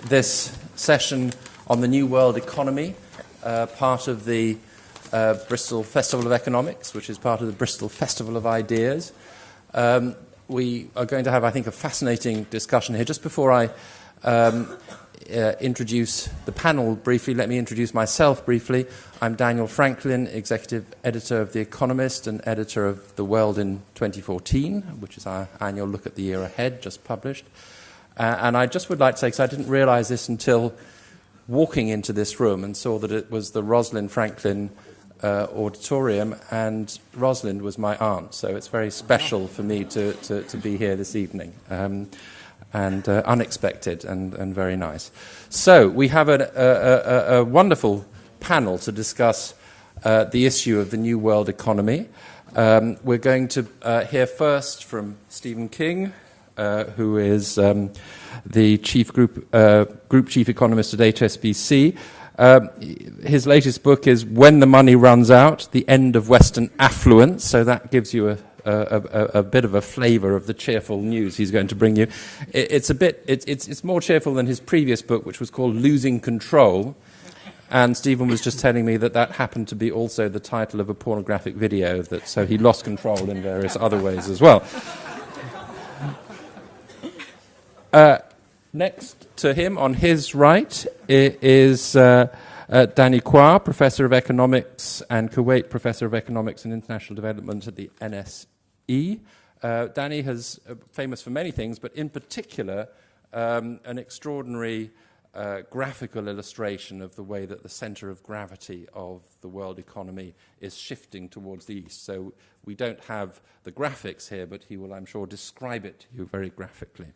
this session on the New World Economy, part of the Bristol Festival of Economics, which is part of the Bristol Festival of Ideas. We are going to have, I think, a fascinating discussion here. Just before I introduce the panel briefly, let me introduce myself briefly. I'm Daniel Franklin, Executive Editor of The Economist and Editor of The World in 2014, which is our annual look at the year ahead, just published. And I just would like to say, because I didn't realize this until walking into this room and saw that it was the Rosalind Franklin Auditorium, and Rosalind was my aunt, so it's very special for me to be here this evening, and unexpected and very nice. So we have a wonderful panel to discuss the issue of the New World Economy. We're going to hear first from Stephen King, who is the group chief economist at HSBC. His latest book is When the Money Runs Out, The End of Western Affluence, so that gives you a bit of a flavour of the cheerful news he's going to bring you. It's more cheerful than his previous book, which was called Losing Control, and Stephen was just telling me that happened to be also the title of a pornographic video, so he lost control in various other ways as well. Next to him, on his right, is Danny Quah, Professor of Economics and Kuwait Professor of Economics and International Development at the NSE. Danny is famous for many things, but in particular, an extraordinary graphical illustration of the way that the center of gravity of the world economy is shifting towards the east. So we don't have the graphics here, but he will, I'm sure, describe it to you very graphically.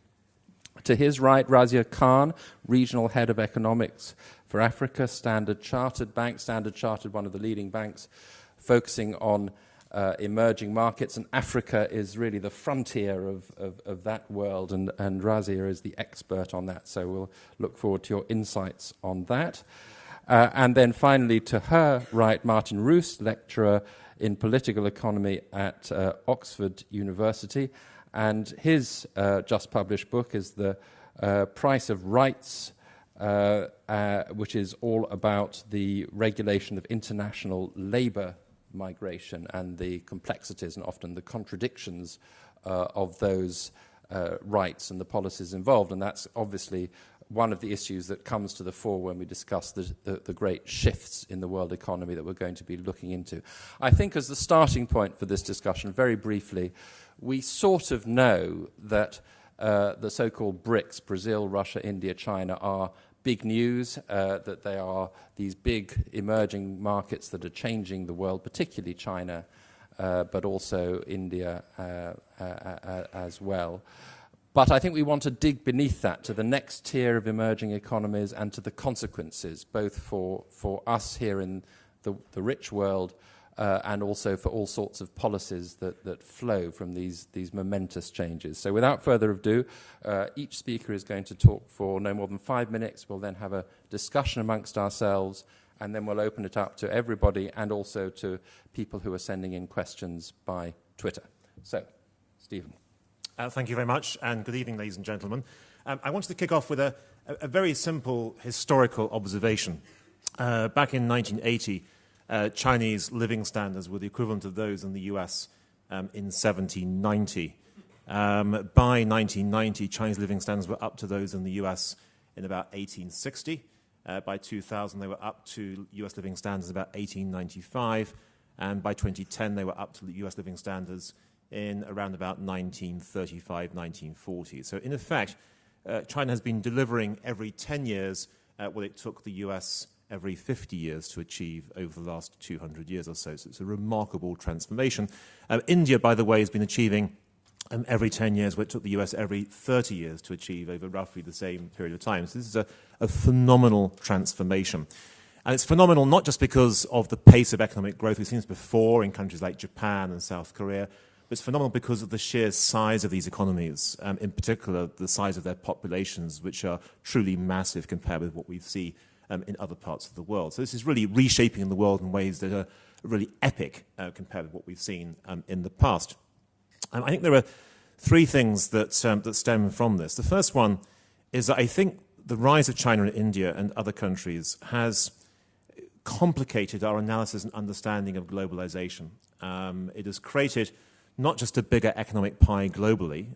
To his right, Razia Khan, Regional Head of Economics for Africa, Standard Chartered Bank. Standard Chartered, one of the leading banks, focusing on emerging markets, and Africa is really the frontier of that world, and Razia is the expert on that, so we'll look forward to your insights on that. And then finally, to her right, Martin Ruhs, Lecturer in Political Economy at Oxford University. And his just-published book is The Price of Rights, which is all about the regulation of international labour migration and the complexities and often the contradictions of those rights and the policies involved. And that's obviously one of the issues that comes to the fore when we discuss the great shifts in the world economy that we're going to be looking into. I think as the starting point for this discussion, very briefly, we sort of know that the so-called BRICs, Brazil, Russia, India, China, are big news, that they are these big emerging markets that are changing the world, particularly China, but also India as well. But I think we want to dig beneath that to the next tier of emerging economies and to the consequences, both for us here in the rich world and also for all sorts of policies that flow from these momentous changes. So without further ado, each speaker is going to talk for no more than 5 minutes. We'll then have a discussion amongst ourselves, and then we'll open it up to everybody and also to people who are sending in questions by Twitter. So, Stephen. Thank you very much, and good evening, ladies and gentlemen. I wanted to kick off with a very simple historical observation. Back in 1980, Chinese living standards were the equivalent of those in the US in 1790. By 1990, Chinese living standards were up to those in the US in about 1860. By 2000, they were up to US living standards about 1895. And by 2010, they were up to the US living standards in around about 1935, 1940. So in effect, China has been delivering every 10 years what it took the US every 50 years to achieve over the last 200 years or so. So it's a remarkable transformation. India, by the way, has been achieving every 10 years what it took the US every 30 years to achieve over roughly the same period of time. So this is a phenomenal transformation. And it's phenomenal not just because of the pace of economic growth we've seen this before in countries like Japan and South Korea, but it's phenomenal because of the sheer size of these economies, in particular the size of their populations, which are truly massive compared with what we see in other parts of the world. So this is really reshaping the world in ways that are really epic compared with what we've seen in the past. I think there are three things that stem from this. The first one is that I think the rise of China and India and other countries has complicated our analysis and understanding of globalization. It has created not just a bigger economic pie globally,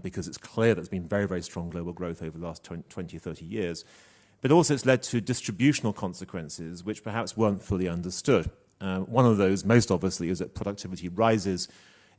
because it's clear there's been very, very strong global growth over the last 20 or 30 years, but also it's led to distributional consequences which perhaps weren't fully understood. One of those, most obviously, is that productivity rises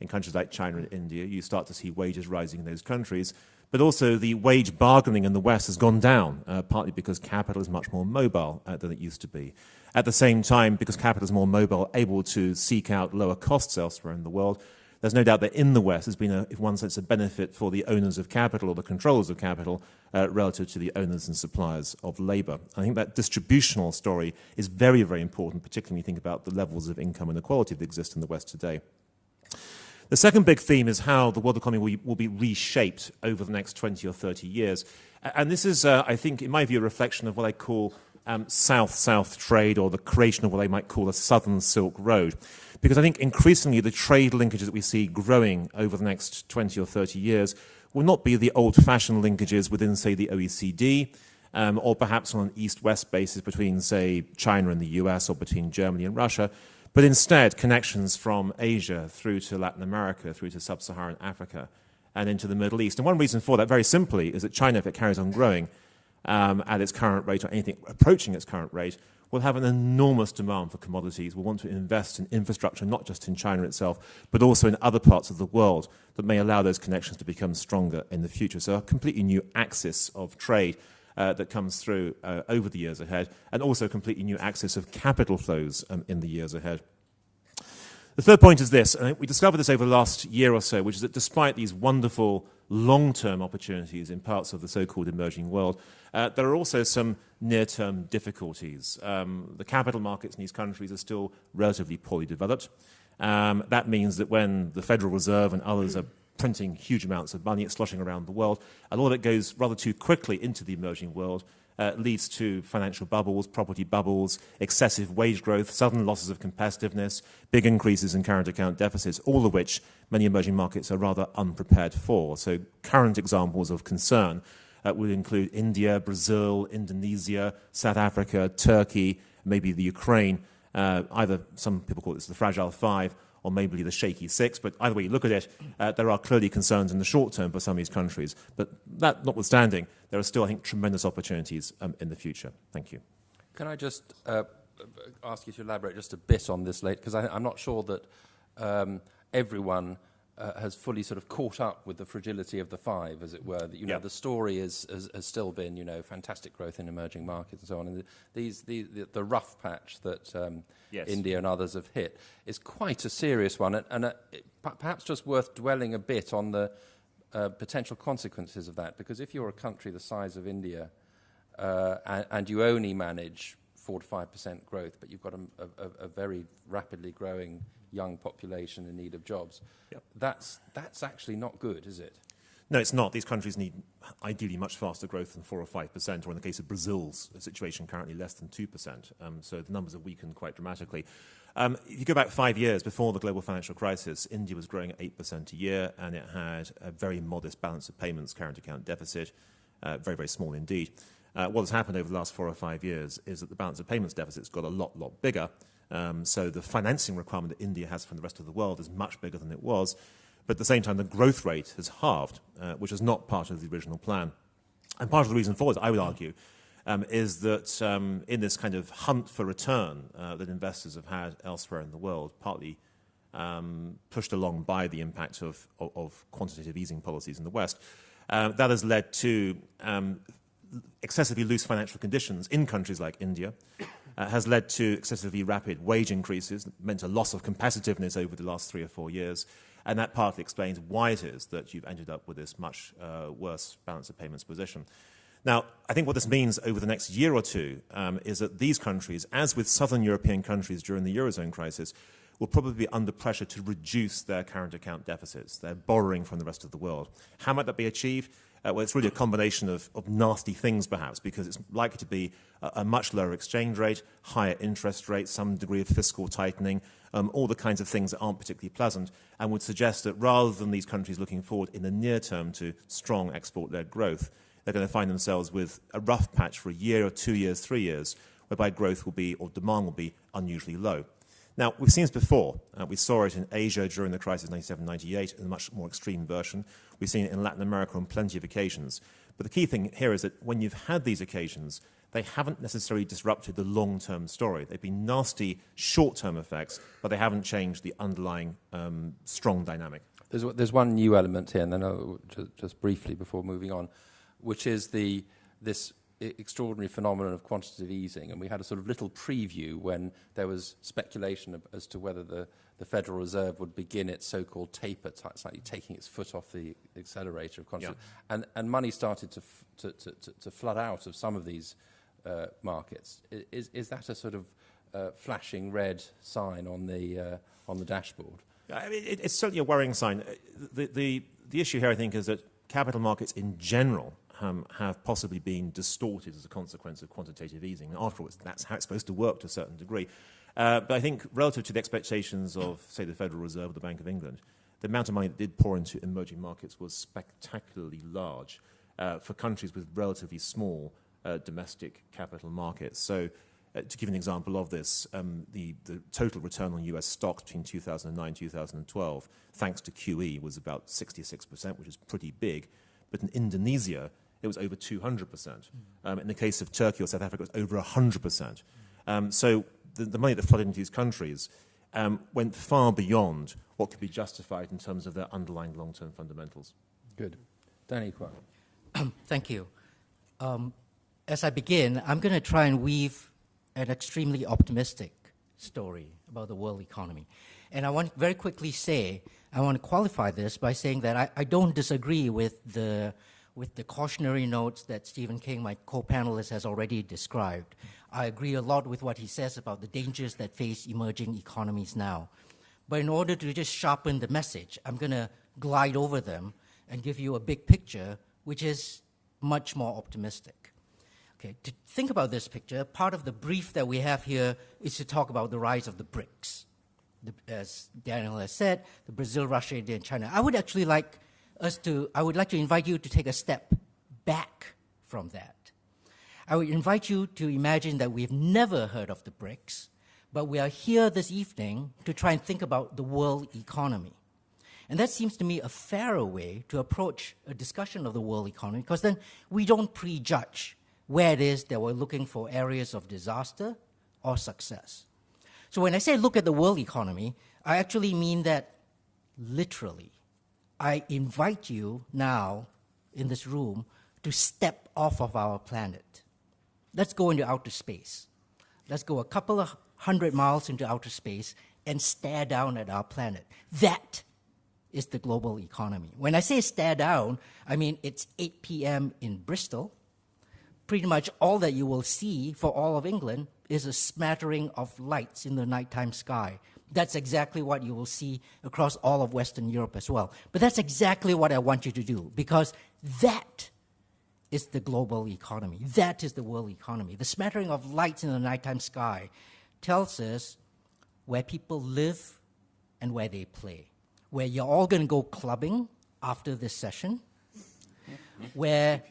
in countries like China and India. You start to see wages rising in those countries. But also the wage bargaining in the West has gone down, partly because capital is much more mobile than it used to be. At the same time, because capital is more mobile, able to seek out lower costs elsewhere in the world, there's no doubt that in the West there's been, in one sense, a benefit for the owners of capital or the controllers of capital relative to the owners and suppliers of labor. I think that distributional story is very, very important, particularly when you think about the levels of income inequality that exist in the West today. The second big theme is how the world economy will be reshaped over the next 20 or 30 years. And this is, I think, in my view, a reflection of what I call South-South trade, or the creation of what I might call a Southern Silk Road. Because I think increasingly the trade linkages that we see growing over the next 20 or 30 years will not be the old-fashioned linkages within, say, the OECD, or perhaps on an east-west basis between, say, China and the US, or between Germany and Russia, but instead connections from Asia through to Latin America, through to sub-Saharan Africa, and into the Middle East. And one reason for that, very simply, is that China, if it carries on growing at its current rate, or anything approaching its current rate, will have an enormous demand for commodities. We'll want to invest in infrastructure, not just in China itself, but also in other parts of the world that may allow those connections to become stronger in the future. So a completely new axis of trade that comes through over the years ahead, and also a completely new axis of capital flows in the years ahead. The third point is this, and we discovered this over the last year or so, which is that despite these wonderful long-term opportunities in parts of the so-called emerging world, there are also some near-term difficulties. The capital markets in these countries are still relatively poorly developed. That means that when the Federal Reserve and others are printing huge amounts of money, it's sloshing around the world, a lot of it goes rather too quickly into the emerging world, leads to financial bubbles, property bubbles, excessive wage growth, sudden losses of competitiveness, big increases in current account deficits, all of which many emerging markets are rather unprepared for. So current examples of concern would include India, Brazil, Indonesia, South Africa, Turkey, maybe the Ukraine. Either some people call this the Fragile Five, or maybe the Shaky Six, but either way you look at it, there are clearly concerns in the short term for some of these countries. But that notwithstanding, there are still, I think, tremendous opportunities in the future. Thank you. Can I just ask you to elaborate just a bit on this, because I'm not sure that everyone has fully sort of caught up with the fragility of the five, as it were. That, know, the story has still been, fantastic growth in emerging markets and so on. And the rough patch that yes. India and others have hit is quite a serious one, and perhaps just worth dwelling a bit on the potential consequences of that. Because if you're a country the size of India and you only manage 4 to 5% growth, but you've got a very rapidly growing young population in need of jobs, yep. That's actually not good, is it? No, it's not. These countries need ideally much faster growth than 4 or 5%, or in the case of Brazil's situation, currently less than 2%. So the numbers have weakened quite dramatically. If you go back 5 years before the global financial crisis, India was growing at 8% a year, and it had a very modest balance of payments, current account deficit, very, very small indeed. What has happened over the last 4 or 5 years is that the balance of payments deficit's got a lot bigger. So the financing requirement that India has from the rest of the world is much bigger than it was. But at the same time, the growth rate has halved, which is not part of the original plan. And part of the reason for it, I would argue, is that in this kind of hunt for return that investors have had elsewhere in the world, partly pushed along by the impact of quantitative easing policies in the West, that has led to excessively loose financial conditions in countries like India, has led to excessively rapid wage increases, meant a loss of competitiveness over the last 3 or 4 years, and that partly explains why it is that you've ended up with this much worse balance of payments position. Now, I think what this means over the next year or two is that these countries, as with southern European countries during the Eurozone crisis, will probably be under pressure to reduce their current account deficits. They're borrowing from the rest of the world. How might that be achieved? Well, it's really a combination of nasty things, perhaps, because it's likely to be a much lower exchange rate, higher interest rates, some degree of fiscal tightening, all the kinds of things that aren't particularly pleasant, and would suggest that rather than these countries looking forward in the near term to strong export-led growth, they're going to find themselves with a rough patch for a year or 2 years, 3 years, whereby growth will be, or demand will be, unusually low. Now, we've seen this before. We saw it in Asia during the crisis of 97-98 in a much more extreme version. We've seen it in Latin America on plenty of occasions. But the key thing here is that when you've had these occasions, they haven't necessarily disrupted the long-term story. They've been nasty short-term effects, but they haven't changed the underlying strong dynamic. There's one new element here, and then just briefly before moving on, which is this extraordinary phenomenon of quantitative easing. And we had a sort of little preview when there was speculation as to whether the Federal Reserve would begin its so-called taper, slightly taking its foot off the accelerator of quantitative. Yeah. And money started to flood out of some of these markets. Is that a sort of flashing red sign on the dashboard? I mean, it's certainly a worrying sign. The issue here, I think, is that capital markets in general have possibly been distorted as a consequence of quantitative easing. And after all, that's how it's supposed to work to a certain degree. But I think relative to the expectations of, say, the Federal Reserve or the Bank of England, the amount of money that did pour into emerging markets was spectacularly large for countries with relatively small domestic capital markets. So to give an example of this, the total return on US stocks between 2009 and 2012, thanks to QE, was about 66%, which is pretty big. But in Indonesia, it was over 200%. In the case of Turkey or South Africa, it was over 100%. So the money that flooded into these countries went far beyond what could be justified in terms of their underlying long-term fundamentals. Good. Danny Quah. Thank you. As I begin, I'm going to try and weave an extremely optimistic story about the world economy. And I want to very quickly say, I want to qualify this by saying that I don't disagree with the cautionary notes that Stephen King, my co-panelist, has already described. I agree a lot with what he says about the dangers that face emerging economies now. But in order to just sharpen the message, I'm going to glide over them and give you a big picture, which is much more optimistic. Okay, to think about this picture, part of the brief that we have here is to talk about the rise of the BRICS. As Daniel has said, the Brazil, Russia, India, and China. I would like to invite you to take a step back from that. I would invite you to imagine that we've never heard of the BRICS, but we are here this evening to try and think about the world economy. And that seems to me a fairer way to approach a discussion of the world economy, because then we don't prejudge where it is that we're looking for areas of disaster or success. So when I say look at the world economy, I actually mean that literally. I invite you now in this room to step off of our planet. Let's go into outer space. Let's go a couple of 100 miles into outer space and stare down at our planet. That is the global economy. When I say stare down, I mean it's 8 p.m. in Bristol. Pretty much all that you will see for all of England is a smattering of lights in the nighttime sky. That's exactly what you will see across all of Western Europe as well. But that's exactly what I want you to do, because that is the global economy. That is the world economy. The smattering of lights in the nighttime sky tells us where people live and where they play, where you're all going to go clubbing after this session, where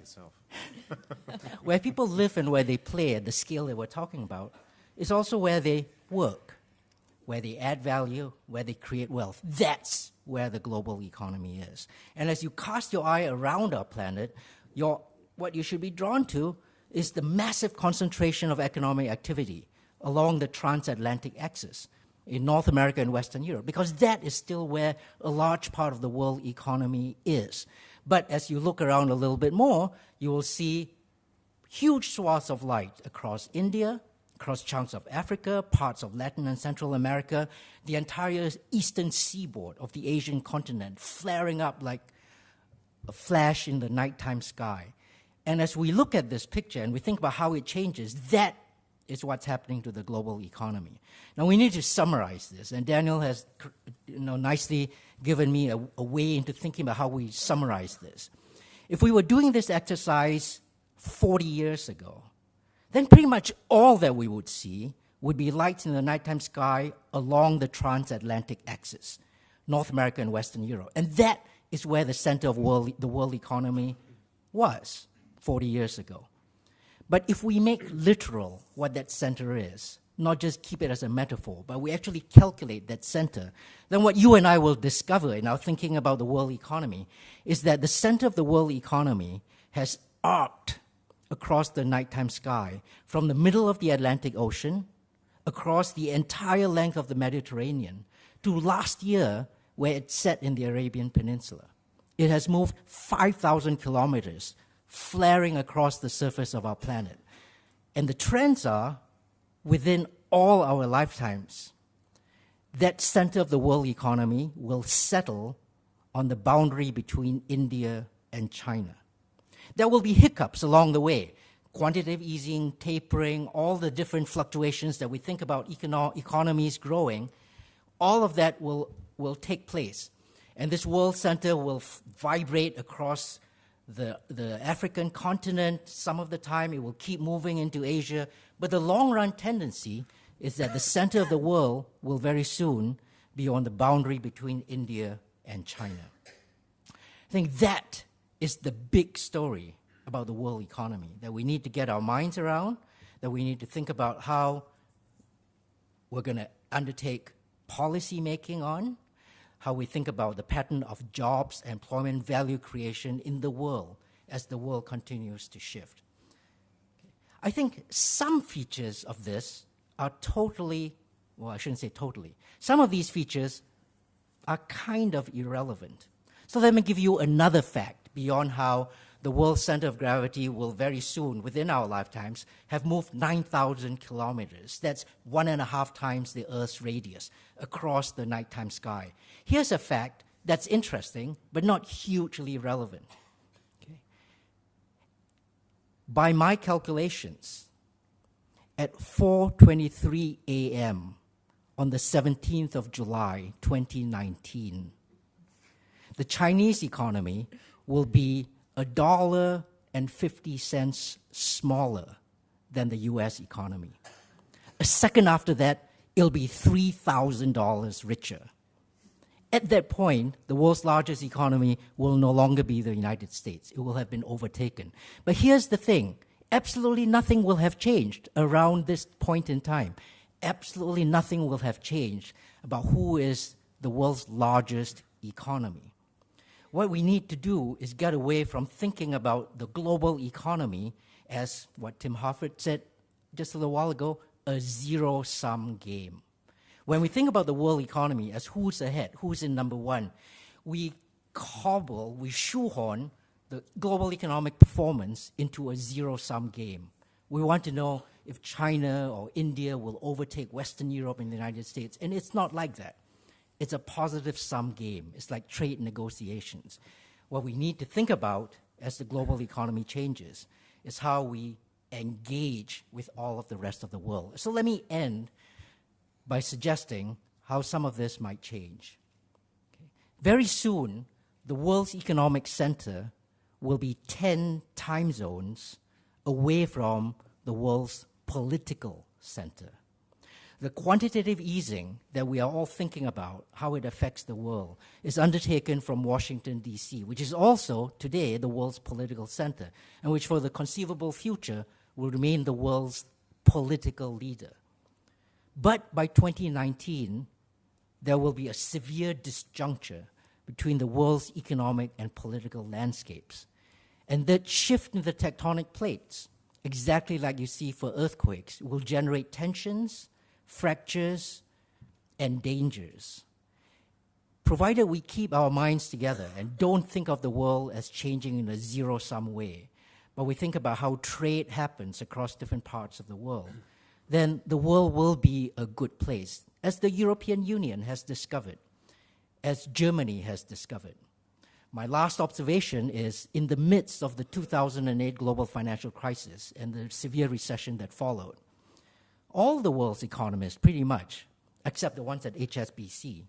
people live and where they play at the scale that we're talking about is also where they work, where they add value, where they create wealth. That's where the global economy is. And as you cast your eye around our planet, what you should be drawn to is the massive concentration of economic activity along the transatlantic axis in North America and Western Europe, because that is still where a large part of the world economy is. But as you look around a little bit more, you will see huge swaths of light across India, across chunks of Africa, parts of Latin and Central America, the entire eastern seaboard of the Asian continent flaring up like a flash in the nighttime sky. And as we look at this picture and we think about how it changes, that is what's happening to the global economy. Now we need to summarize this, and Daniel has nicely given me a way into thinking about how we summarize this. If we were doing this exercise 40 years ago, then pretty much all that we would see would be lights in the nighttime sky along the transatlantic axis, North America and Western Europe. And that is where the center of the world economy was 40 years ago. But if we make literal what that center is, not just keep it as a metaphor, but we actually calculate that center, then what you and I will discover in our thinking about the world economy is that the center of the world economy has arced across the nighttime sky from the middle of the Atlantic Ocean, across the entire length of the Mediterranean, to last year where it set in the Arabian Peninsula. It has moved 5,000 kilometers, flaring across the surface of our planet. And the trends are, within all our lifetimes, that center of the world economy will settle on the boundary between India and China. There will be hiccups along the way, quantitative easing, tapering, all the different fluctuations that we think about economies growing. All of that will take place. And this world center will vibrate across the African continent. Some of the time it will keep moving into Asia. But the long-run tendency is that the center of the world will very soon be on the boundary between India and China. I think that is the big story about the world economy that we need to get our minds around, that we need to think about how we're going to undertake policy making on, how we think about the pattern of jobs, employment, value creation in the world as the world continues to shift. I think some features of this are totally, well, I shouldn't say totally. Some of these features are kind of irrelevant. So let me give you another fact beyond how the world's center of gravity will very soon, within our lifetimes, have moved 9,000 kilometers. That's 1.5 times the Earth's radius across the nighttime sky. Here's a fact that's interesting, but not hugely relevant. Okay. By my calculations, at 4:23 a.m. on the 17th of July, 2019, the Chinese economy will be $1.50 smaller than the US economy. A second after that, it'll be $3,000 richer. At that point, the world's largest economy will no longer be the United States. It will have been overtaken. But here's the thing. Absolutely nothing will have changed around this point in time. Absolutely nothing will have changed about who is the world's largest economy. What we need to do is get away from thinking about the global economy as what Tim Harford said just a little while ago, a zero-sum game. When we think about the world economy as who's ahead, who's in number one, we shoehorn the global economic performance into a zero-sum game. We want to know if China or India will overtake Western Europe and the United States, and it's not like that. It's a positive-sum game. It's like trade negotiations. What we need to think about as the global economy changes is how we engage with all of the rest of the world. So let me end by suggesting how some of this might change. Okay. Very soon, the world's economic center will be 10 time zones away from the world's political center. The quantitative easing that we are all thinking about, how it affects the world, is undertaken from Washington, D.C., which is also today the world's political center, and which for the conceivable future will remain the world's political leader. But by 2019, there will be a severe disjuncture between the world's economic and political landscapes. And that shift in the tectonic plates, exactly like you see for earthquakes, will generate tensions, fractures, and dangers. Provided we keep our minds together and don't think of the world as changing in a zero-sum way, but we think about how trade happens across different parts of the world, then the world will be a good place, as the European Union has discovered, as Germany has discovered. My last observation is, in the midst of the 2008 global financial crisis and the severe recession that followed, all the world's economists, pretty much, except the ones at HSBC,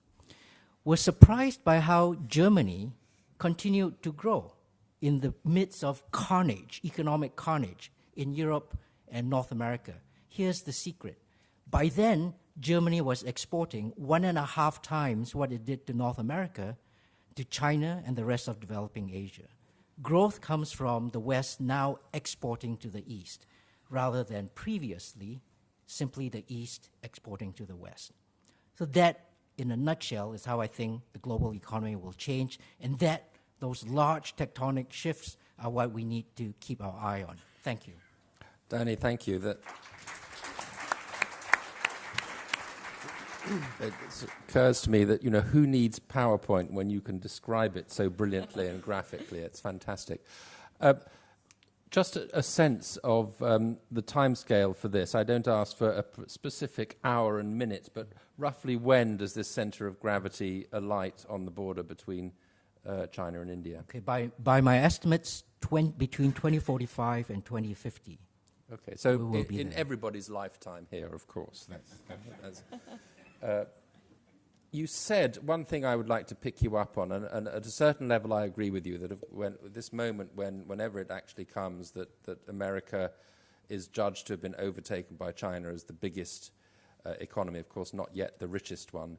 were surprised by how Germany continued to grow in the midst of carnage, economic carnage, in Europe and North America. Here's the secret. By then, Germany was exporting 1.5 times what it did to North America to China and the rest of developing Asia. growth comes from the West now exporting to the East, rather than previously simply the East exporting to the West. So that, in a nutshell, is how I think the global economy will change, and that those large tectonic shifts are what we need to keep our eye on. Thank you. Danny, thank you. It occurs to me that, who needs PowerPoint when you can describe it so brilliantly and graphically? It's fantastic. Just a sense of the timescale for this. I don't ask for a specific hour and minute, but roughly when does this center of gravity alight on the border between China and India? Okay, by my estimates, between 2045 and 2050. Okay, so in everybody's lifetime here, of course. You said one thing I would like to pick you up on, and at a certain level I agree with you, that this moment, whenever it actually comes, that America is judged to have been overtaken by China as the biggest economy, of course not yet the richest one,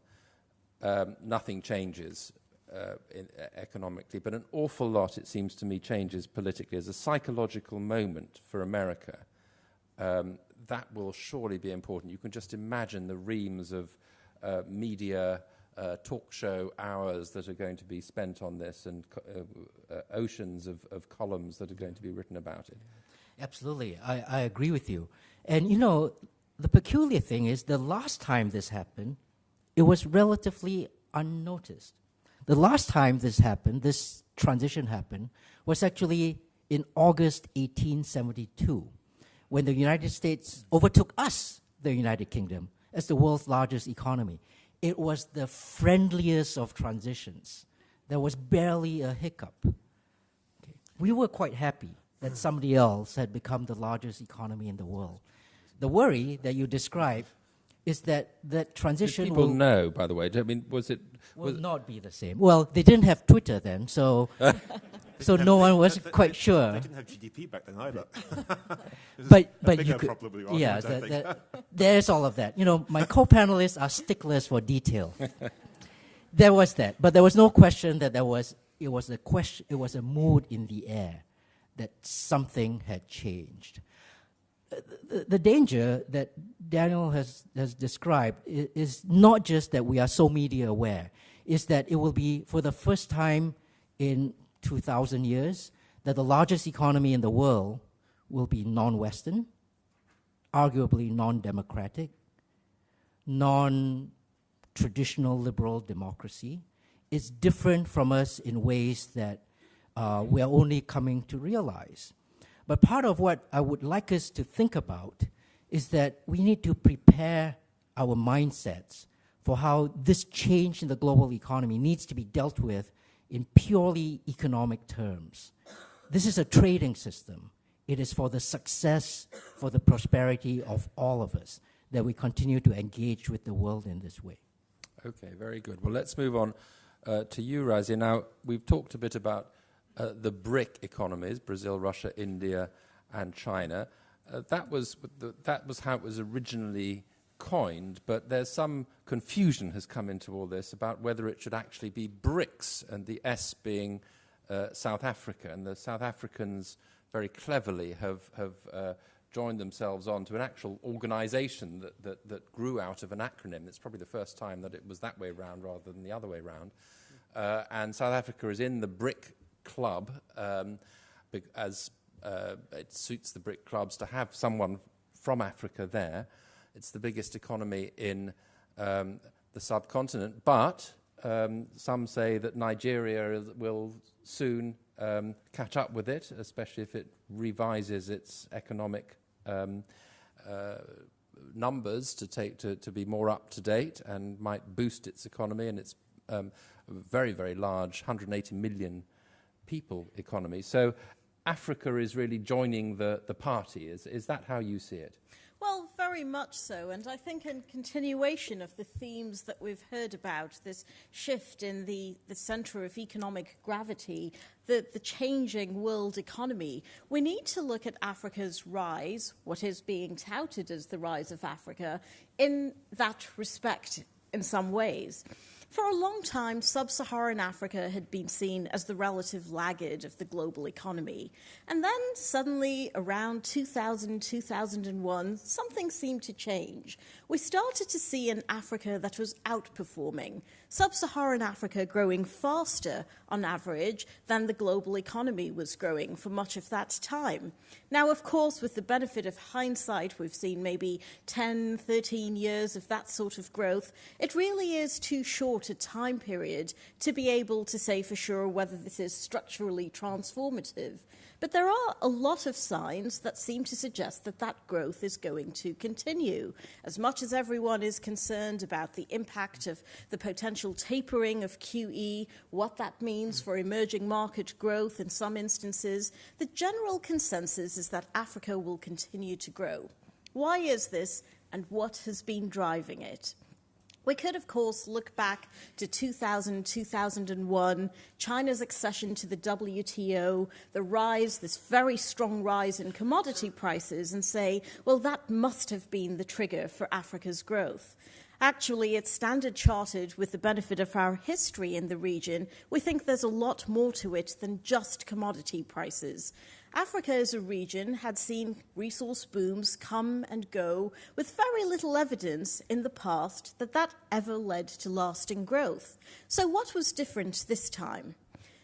nothing changes economically, but an awful lot, it seems to me, changes politically. As a psychological moment for America, that will surely be important. You can just imagine the reams of media talk show hours that are going to be spent on this, and oceans of columns that are going to be written about it. Absolutely, I agree with you. And the peculiar thing is, the last time this happened, it was relatively unnoticed. The last time this transition happened, was actually in August 1872, when the United States overtook us, the United Kingdom, as the world's largest economy. It was the friendliest of transitions. There was barely a hiccup. Okay. We were quite happy that somebody else had become the largest economy in the world. The worry that you described is that transition Did people know, by the way? I mean, will not be the same. Well, they didn't have Twitter then, so so no one was quite sure. They didn't have GDP back then either. but you could, there's all of that. My co-panelists are sticklers for detail. There was that, but there was no question that it was a mood in the air that something had changed. The danger that Daniel has described is not just that we are so media aware, is that it will be, for the first time in 2,000 years, that the largest economy in the world will be non-Western, arguably non-democratic, non-traditional liberal democracy. It's different from us in ways that we are only coming to realize. But part of what I would like us to think about is that we need to prepare our mindsets for how this change in the global economy needs to be dealt with in purely economic terms. This is a trading system. It is for the success, for the prosperity of all of us, that we continue to engage with the world in this way. Okay, very good. Well, let's move on to you, Razia. Now, we've talked a bit about the BRIC economies, Brazil, Russia, India, and China. That was how it was originally coined, but there's some confusion has come into all this about whether it should actually be BRICS, and the S being South Africa. And the South Africans very cleverly have joined themselves on to an actual organization that grew out of an acronym. It's probably the first time that it was that way round rather than the other way round. And South Africa is in the BRIC club, as it suits the BRIC clubs to have someone from Africa there. It's the biggest economy in the subcontinent, but some say that Nigeria will soon catch up with it, especially if it revises its economic numbers to be more up to date, and might boost its economy and its very, very large 180 million people economy. So Africa is really joining the party. Is that how you see it? Well, very much so, and I think in continuation of the themes that we've heard about, this shift in the centre of economic gravity, the changing world economy, we need to look at Africa's rise, what is being touted as the rise of Africa, in that respect in some ways. For a long time, sub-Saharan Africa had been seen as the relative laggard of the global economy. And then suddenly, around 2000, 2001, something seemed to change. We started to see an Africa that was outperforming, sub-Saharan Africa growing faster on average than the global economy was growing for much of that time. Now, of course, with the benefit of hindsight, we've seen maybe 10, 13 years of that sort of growth. It really is too short a time period to be able to say for sure whether this is structurally transformative. But there are a lot of signs that seem to suggest that that growth is going to continue. As much as everyone is concerned about the impact of the potential tapering of QE, what that means for emerging market growth in some instances, the general consensus is that Africa will continue to grow. Why is this, and what has been driving it? We could, of course, look back to 2000, 2001, China's accession to the WTO, the rise, this very strong rise in commodity prices, and say, well, that must have been the trigger for Africa's growth. Actually, it's Standard Chartered, with the benefit of our history in the region, we think there's a lot more to it than just commodity prices. Africa as a region had seen resource booms come and go with very little evidence in the past that that ever led to lasting growth. So what was different this time?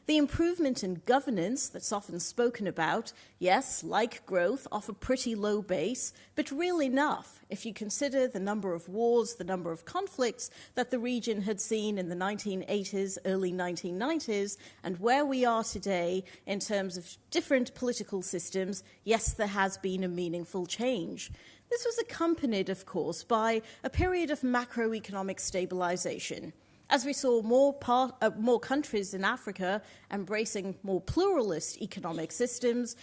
The improvement in governance that's often spoken about, yes, like growth, off a pretty low base, but real enough if you consider the number of wars, the number of conflicts that the region had seen in the 1980s, early 1990s, and where we are today in terms of different political systems. Yes, there has been a meaningful change. This was accompanied, of course, by a period of macroeconomic stabilization. As we saw more countries in Africa embracing more pluralist economic systems,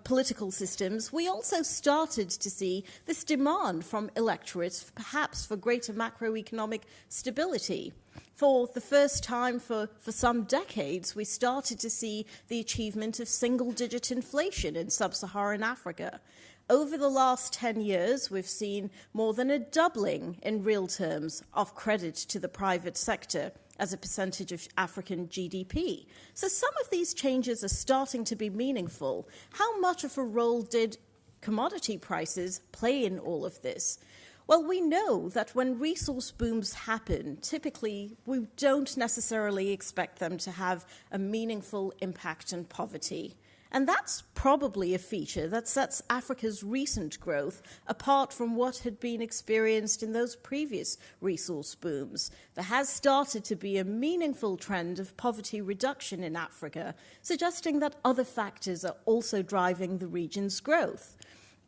political systems, we also started to see this demand from electorates, perhaps for greater macroeconomic stability. For the first time for some decades, we started to see the achievement of single-digit inflation in sub-Saharan Africa. Over the last 10 years, we've seen more than a doubling in real terms of credit to the private sector as a percentage of African GDP. So some of these changes are starting to be meaningful. How much of a role did commodity prices play in all of this? Well, we know that when resource booms happen, typically we don't necessarily expect them to have a meaningful impact on poverty. And that's probably a feature that sets Africa's recent growth apart from what had been experienced in those previous resource booms. There has started to be a meaningful trend of poverty reduction in Africa, suggesting that other factors are also driving the region's growth.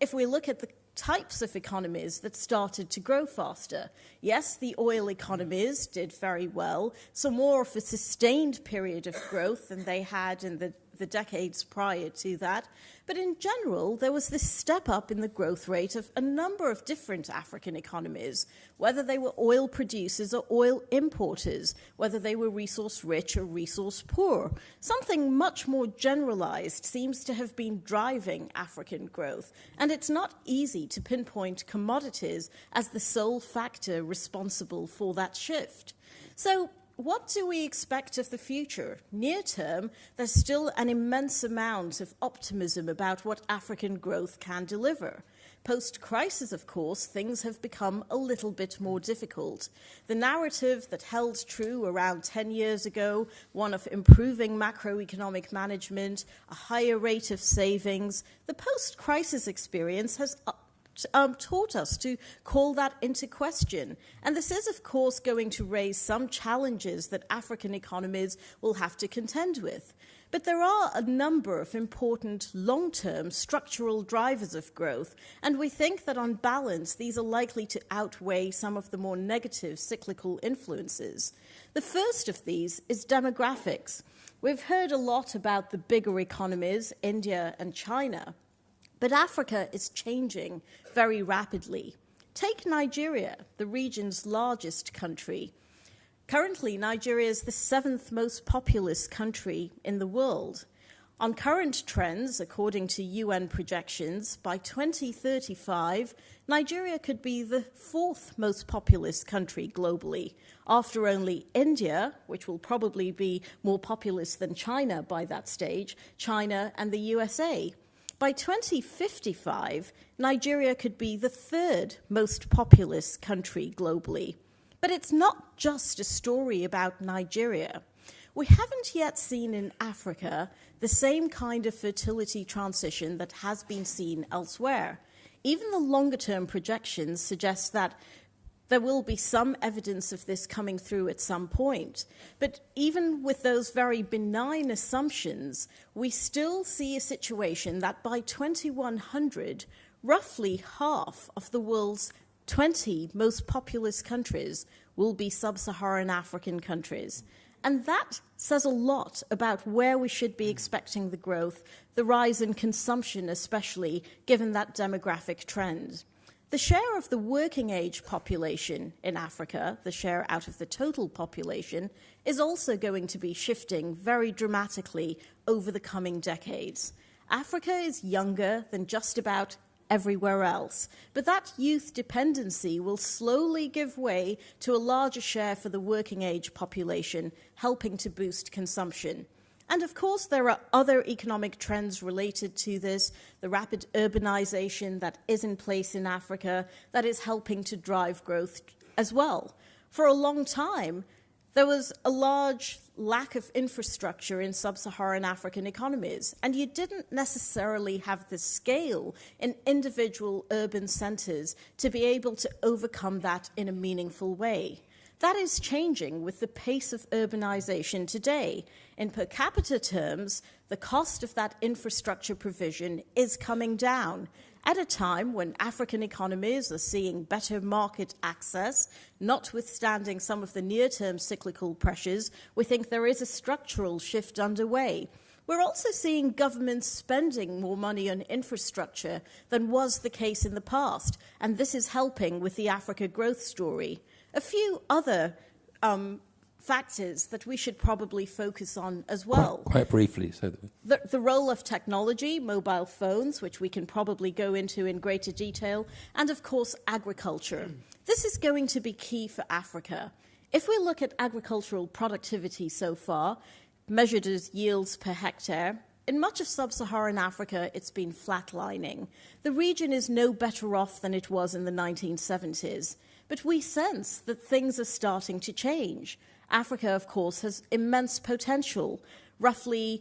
If we look at the types of economies that started to grow faster. Yes, the oil economies did very well, so more of a sustained period of growth than they had in the decades prior to that. But in general, there was this step up in the growth rate of a number of different African economies, whether they were oil producers or oil importers, whether they were resource rich or resource poor. Something much more generalized seems to have been driving African growth, and it's not easy to pinpoint commodities as the sole factor responsible for that shift. So, what do we expect of the future? Near term, there's still an immense amount of optimism about what African growth can deliver. Post-crisis, of course, things have become a little bit more difficult. The narrative that held true around 10 years ago, one of improving macroeconomic management, a higher rate of savings, the post-crisis experience has taught us to call that into question. And this is, of course, going to raise some challenges that African economies will have to contend with. But there are a number of important long-term structural drivers of growth, and we think that on balance, these are likely to outweigh some of the more negative cyclical influences. The first of these is demographics. We've heard a lot about the bigger economies, India and China. But Africa is changing very rapidly. Take Nigeria, the region's largest country. Currently, Nigeria is the 7th most populous country in the world. On current trends, according to UN projections, by 2035, Nigeria could be the fourth most populous country globally, after only India, which will probably be more populous than China by that stage, China and the USA. By 2055, Nigeria could be the third most populous country globally. But it's not just a story about Nigeria. We haven't yet seen in Africa the same kind of fertility transition that has been seen elsewhere. Even the longer-term projections suggest that there will be some evidence of this coming through at some point. But even with those very benign assumptions, we still see a situation that by 2100, roughly half of the world's 20 most populous countries will be sub-Saharan African countries. And that says a lot about where we should be expecting the growth, the rise in consumption especially, given that demographic trend. The share of the working age population in Africa, the share out of the total population, is also going to be shifting very dramatically over the coming decades. Africa is younger than just about everywhere else, but that youth dependency will slowly give way to a larger share for the working age population, helping to boost consumption. And of course, there are other economic trends related to this, the rapid urbanization that is in place in Africa that is helping to drive growth as well. For a long time, there was a large lack of infrastructure in sub-Saharan African economies, and you didn't necessarily have the scale in individual urban centers to be able to overcome that in a meaningful way. That is changing with the pace of urbanization today. In per capita terms, the cost of that infrastructure provision is coming down at a time when African economies are seeing better market access, notwithstanding some of the near-term cyclical pressures. We think there is a structural shift underway. We're also seeing governments spending more money on infrastructure than was the case in the past, and this is helping with the Africa growth story. A few other factors that we should probably focus on as well. Quite briefly. The role of technology, mobile phones, which we can probably go into in greater detail, and of course agriculture. This is going to be key for Africa. If we look at agricultural productivity so far, measured as yields per hectare, in much of sub-Saharan Africa, it's been flatlining. The region is no better off than it was in the 1970s. But we sense that things are starting to change. Africa, of course, has immense potential. Roughly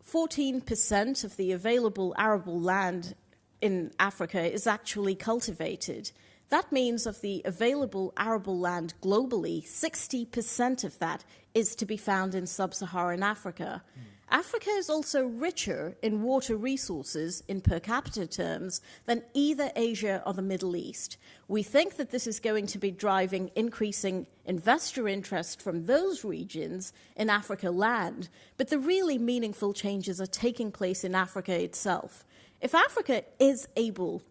14% of the available arable land in Africa is actually cultivated. That means of the available arable land globally, 60% of that is to be found in sub-Saharan Africa. Africa is also richer in water resources in per capita terms than either Asia or the Middle East. We think that this is going to be driving increasing investor interest from those regions in Africa land, but the really meaningful changes are taking place in Africa itself. If Africa is able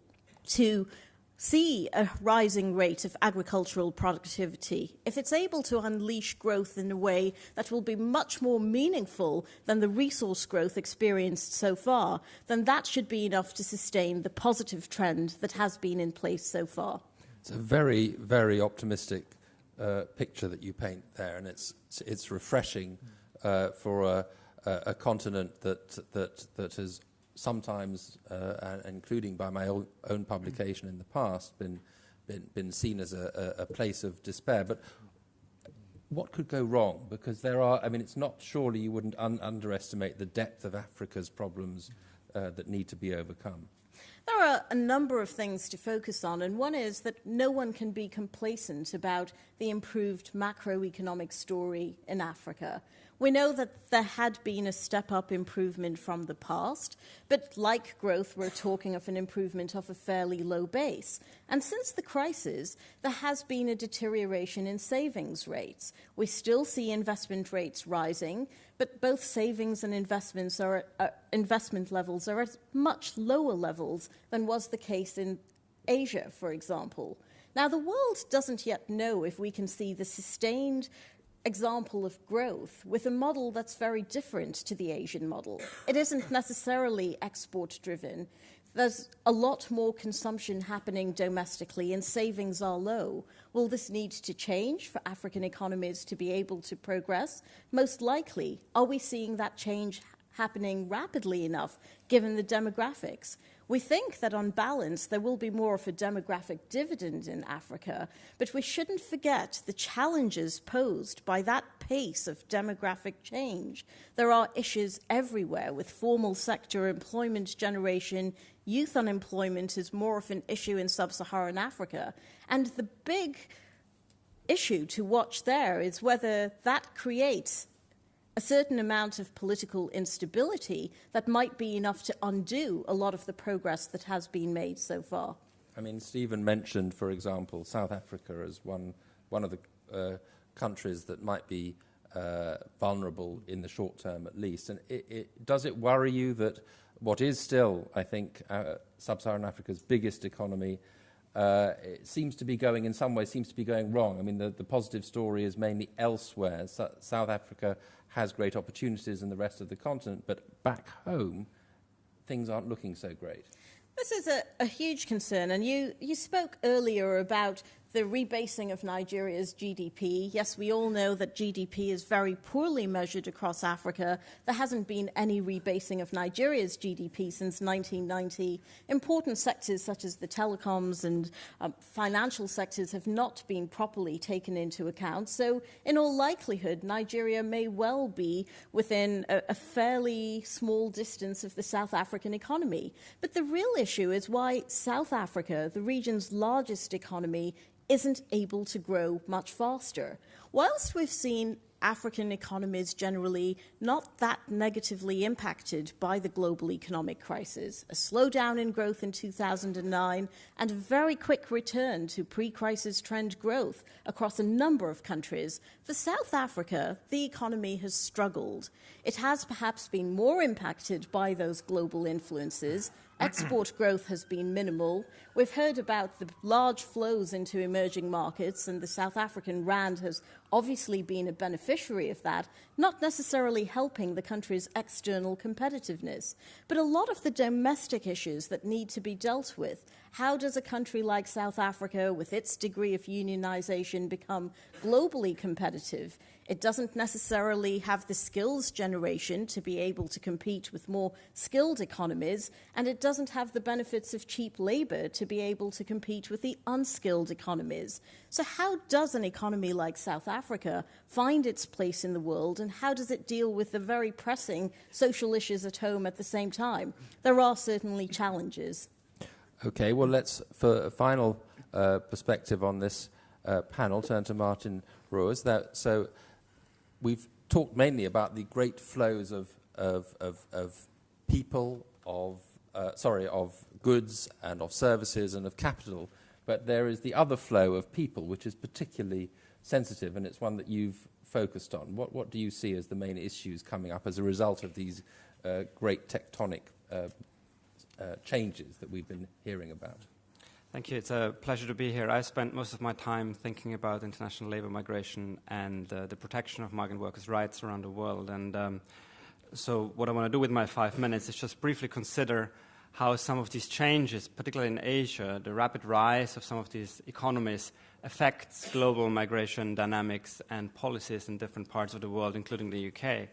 to see a rising rate of agricultural productivity, if it's able to unleash growth in a way that will be much more meaningful than the resource growth experienced so far, then that should be enough to sustain the positive trend that has been in place so far. It's a very, very optimistic picture that you paint there, and it's refreshing for a continent that has sometimes, including by my own publication in the past, been seen as a place of despair. But what could go wrong? Because it's not, surely you wouldn't underestimate the depth of Africa's problems that need to be overcome. There are a number of things to focus on, and one is that no one can be complacent about the improved macroeconomic story in Africa. We know that there had been a step-up improvement from the past, but like growth, we're talking of an improvement of a fairly low base. And since the crisis, there has been a deterioration in savings rates. We still see investment rates rising, but both savings and investment levels are at much lower levels than was the case in Asia, for example. Now, the world doesn't yet know if we can see the sustained example of growth with a model that's very different to the Asian model. It isn't necessarily export-driven. There's a lot more consumption happening domestically and savings are low. Will this need to change for African economies to be able to progress? Most likely. Are we seeing that change happening rapidly enough given the demographics? We think that on balance there will be more of a demographic dividend in Africa, but we shouldn't forget the challenges posed by that pace of demographic change. There are issues everywhere with formal sector employment generation. Youth unemployment is more of an issue in sub-Saharan Africa. And the big issue to watch there is whether that creates a certain amount of political instability that might be enough to undo a lot of the progress that has been made so far. I mean, Stephen mentioned, for example, South Africa as one of the countries that might be vulnerable in the short term at least. And does it worry you that what is still, I think, sub-Saharan Africa's biggest economy it seems to be going, in some ways, seems to be going wrong? I mean, the positive story is mainly elsewhere. South Africa has great opportunities in the rest of the continent, but back home, things aren't looking so great. This is a huge concern, and you spoke earlier about the rebasing of Nigeria's GDP. Yes, we all know that GDP is very poorly measured across Africa. There hasn't been any rebasing of Nigeria's GDP since 1990. Important sectors such as the telecoms and financial sectors have not been properly taken into account. So, in all likelihood, Nigeria may well be within a fairly small distance of the South African economy. But the real issue is why South Africa, the region's largest economy, isn't able to grow much faster. Whilst we've seen African economies generally not that negatively impacted by the global economic crisis, a slowdown in growth in 2009 and a very quick return to pre-crisis trend growth across a number of countries, for South Africa, the economy has struggled. It has perhaps been more impacted by those global influences. Export growth has been minimal. We've heard about the large flows into emerging markets, and the South African rand has obviously been a beneficiary of that, not necessarily helping the country's external competitiveness. But a lot of the domestic issues that need to be dealt with, how does a country like South Africa, with its degree of unionization, become globally competitive? It doesn't necessarily have the skills generation to be able to compete with more skilled economies, and it doesn't have the benefits of cheap labor to be able to compete with the unskilled economies. So how does an economy like South Africa find its place in the world, and how does it deal with the very pressing social issues at home at the same time? There are certainly challenges. Okay, well, let's, for a final perspective on this panel, turn to Martin Ruhs. So we've talked mainly about the great flows of people, of goods and of services and of capital, but there is the other flow of people, which is particularly sensitive, and it's one that you've focused on. What do you see as the main issues coming up as a result of these great tectonic changes that we've been hearing about? Thank you. It's a pleasure to be here. I spent most of my time thinking about international labor migration and the protection of migrant workers' rights around the world. And so what I want to do with my 5 minutes is just briefly consider how some of these changes, particularly in Asia, the rapid rise of some of these economies, affects global migration dynamics and policies in different parts of the world, including the UK.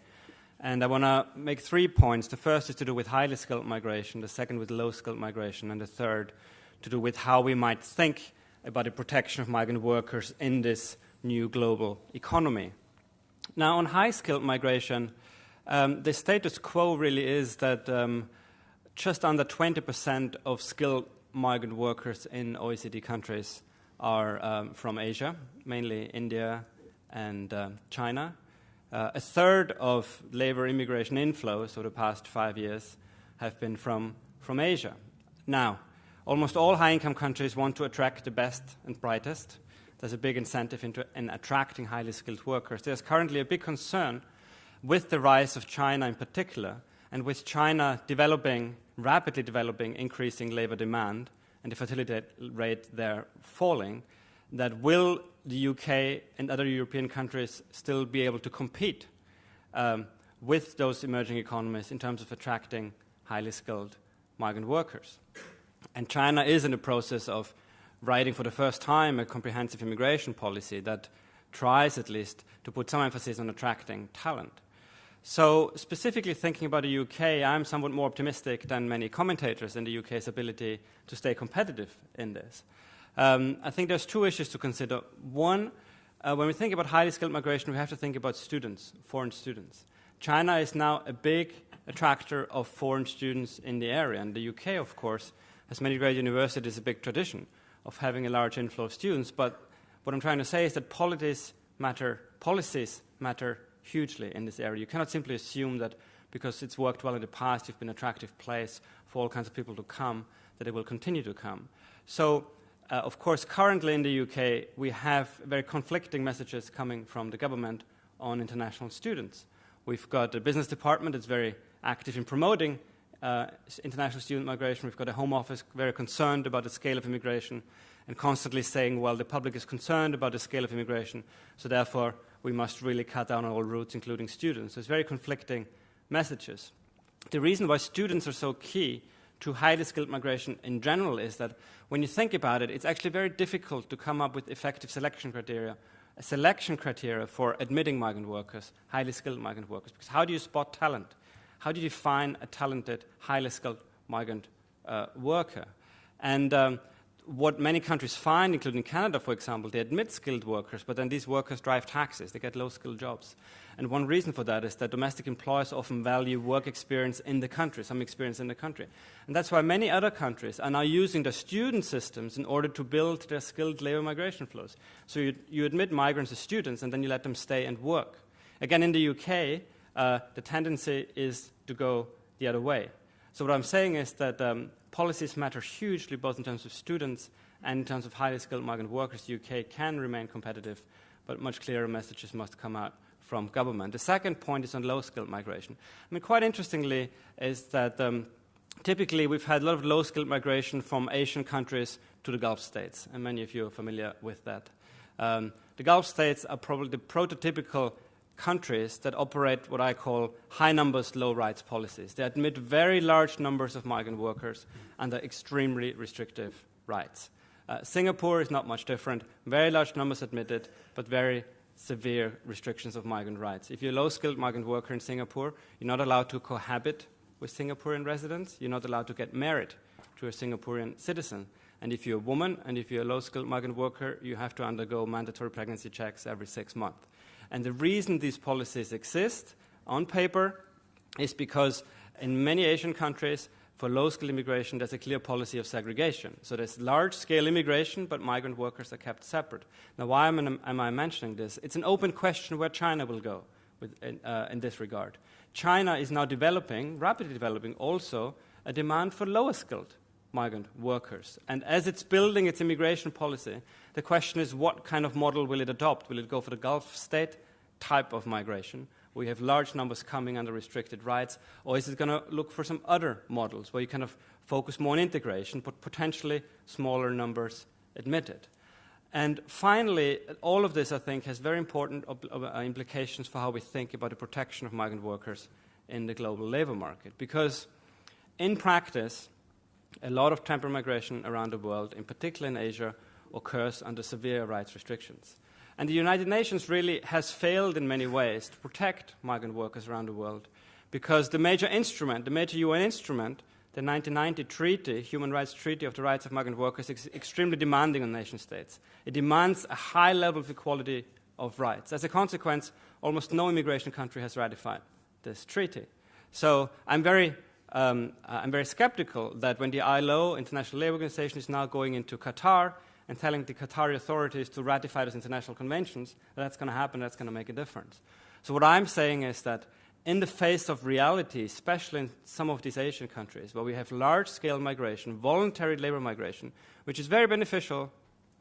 And I want to make 3 points. The first is to do with highly skilled migration, the second with low-skilled migration, and the third to do with how we might think about the protection of migrant workers in this new global economy. Now, on high-skilled migration, the status quo really is that just under 20% of skilled migrant workers in OECD countries are from Asia, mainly India and China. A third of labor immigration inflows over the past 5 years have been from Asia. Now, almost all high-income countries want to attract the best and brightest. There's a big incentive in attracting highly skilled workers. There's currently a big concern with the rise of China in particular, and with China rapidly developing increasing labor demand and the fertility rate there falling, that will the UK and other European countries still be able to compete with those emerging economies in terms of attracting highly skilled migrant workers. And China is in the process of writing for the first time a comprehensive immigration policy that tries at least to put some emphasis on attracting talent. So specifically thinking about the UK, I'm somewhat more optimistic than many commentators in the UK's ability to stay competitive in this. I think there's two issues to consider. One, when we think about highly skilled migration, we have to think about students, foreign students. China is now a big attractor of foreign students in the area, and the UK, of course, has many great universities, a big tradition of having a large inflow of students. But what I'm trying to say is that policies matter hugely in this area. You cannot simply assume that because it's worked well in the past, you've been an attractive place for all kinds of people to come, that it will continue to come. So, of course, currently in the UK, we have very conflicting messages coming from the government on international students. We've got a business department that's very active in promoting international student migration. We've got a Home Office very concerned about the scale of immigration and constantly saying, well, the public is concerned about the scale of immigration, so therefore we must really cut down on all routes, including students. So it's very conflicting messages. The reason why students are so key to highly skilled migration in general is that when you think about it, it's actually very difficult to come up with effective selection criteria, a selection criteria for admitting migrant workers, highly skilled migrant workers. Because how do you spot talent? How do you define a talented, highly skilled migrant worker? And what many countries find, including Canada, for example, they admit skilled workers, but then these workers drive taxes. They get low-skilled jobs. And one reason for that is that domestic employers often value work experience in the country, some experience in the country. And that's why many other countries are now using the student systems in order to build their skilled labor migration flows. So you admit migrants as students, and then you let them stay and work. Again, in the UK, the tendency is to go the other way. So what I'm saying is that policies matter hugely, both in terms of students and in terms of highly skilled migrant workers. The UK can remain competitive, but much clearer messages must come out from government. The second point is on low-skilled migration. I mean, quite interestingly is that typically we've had a lot of low-skilled migration from Asian countries to the Gulf states, and many of you are familiar with that. The Gulf states are probably the prototypical countries that operate what I call high numbers, low rights policies. They admit very large numbers of migrant workers under extremely restrictive rights. Singapore is not much different. Very large numbers admitted, but very severe restrictions of migrant rights. If you're a low-skilled migrant worker in Singapore, you're not allowed to cohabit with Singaporean residents. You're not allowed to get married to a Singaporean citizen. And if you're a woman and if you're a low-skilled migrant worker, you have to undergo mandatory pregnancy checks every 6 months. And the reason these policies exist on paper is because in many Asian countries, for low-skilled immigration, there's a clear policy of segregation. So there's large-scale immigration, but migrant workers are kept separate. Now, why am I mentioning this? It's an open question where China will go in this regard. China is now rapidly developing also a demand for lower-skilled migrant workers. And as it's building its immigration policy, the question is what kind of model will it adopt? Will it go for the Gulf state type of migration? We have large numbers coming under restricted rights, or is it going to look for some other models where you kind of focus more on integration, but potentially smaller numbers admitted? And finally, all of this, I think, has very important implications for how we think about the protection of migrant workers in the global labor market. Because in practice, a lot of temporary migration around the world, in particular in Asia, occurs under severe rights restrictions. And the United Nations really has failed in many ways to protect migrant workers around the world because the major UN instrument, the 1990 treaty, Human Rights Treaty of the Rights of Migrant Workers, is extremely demanding on nation states. It demands a high level of equality of rights. As a consequence, almost no immigration country has ratified this treaty. So I'm very skeptical that when the ILO, International Labour Organization, is now going into Qatar and telling the Qatari authorities to ratify those international conventions, that's going to happen, that's going to make a difference. So what I'm saying is that in the face of reality, especially in some of these Asian countries, where we have large-scale migration, voluntary labor migration, which is very beneficial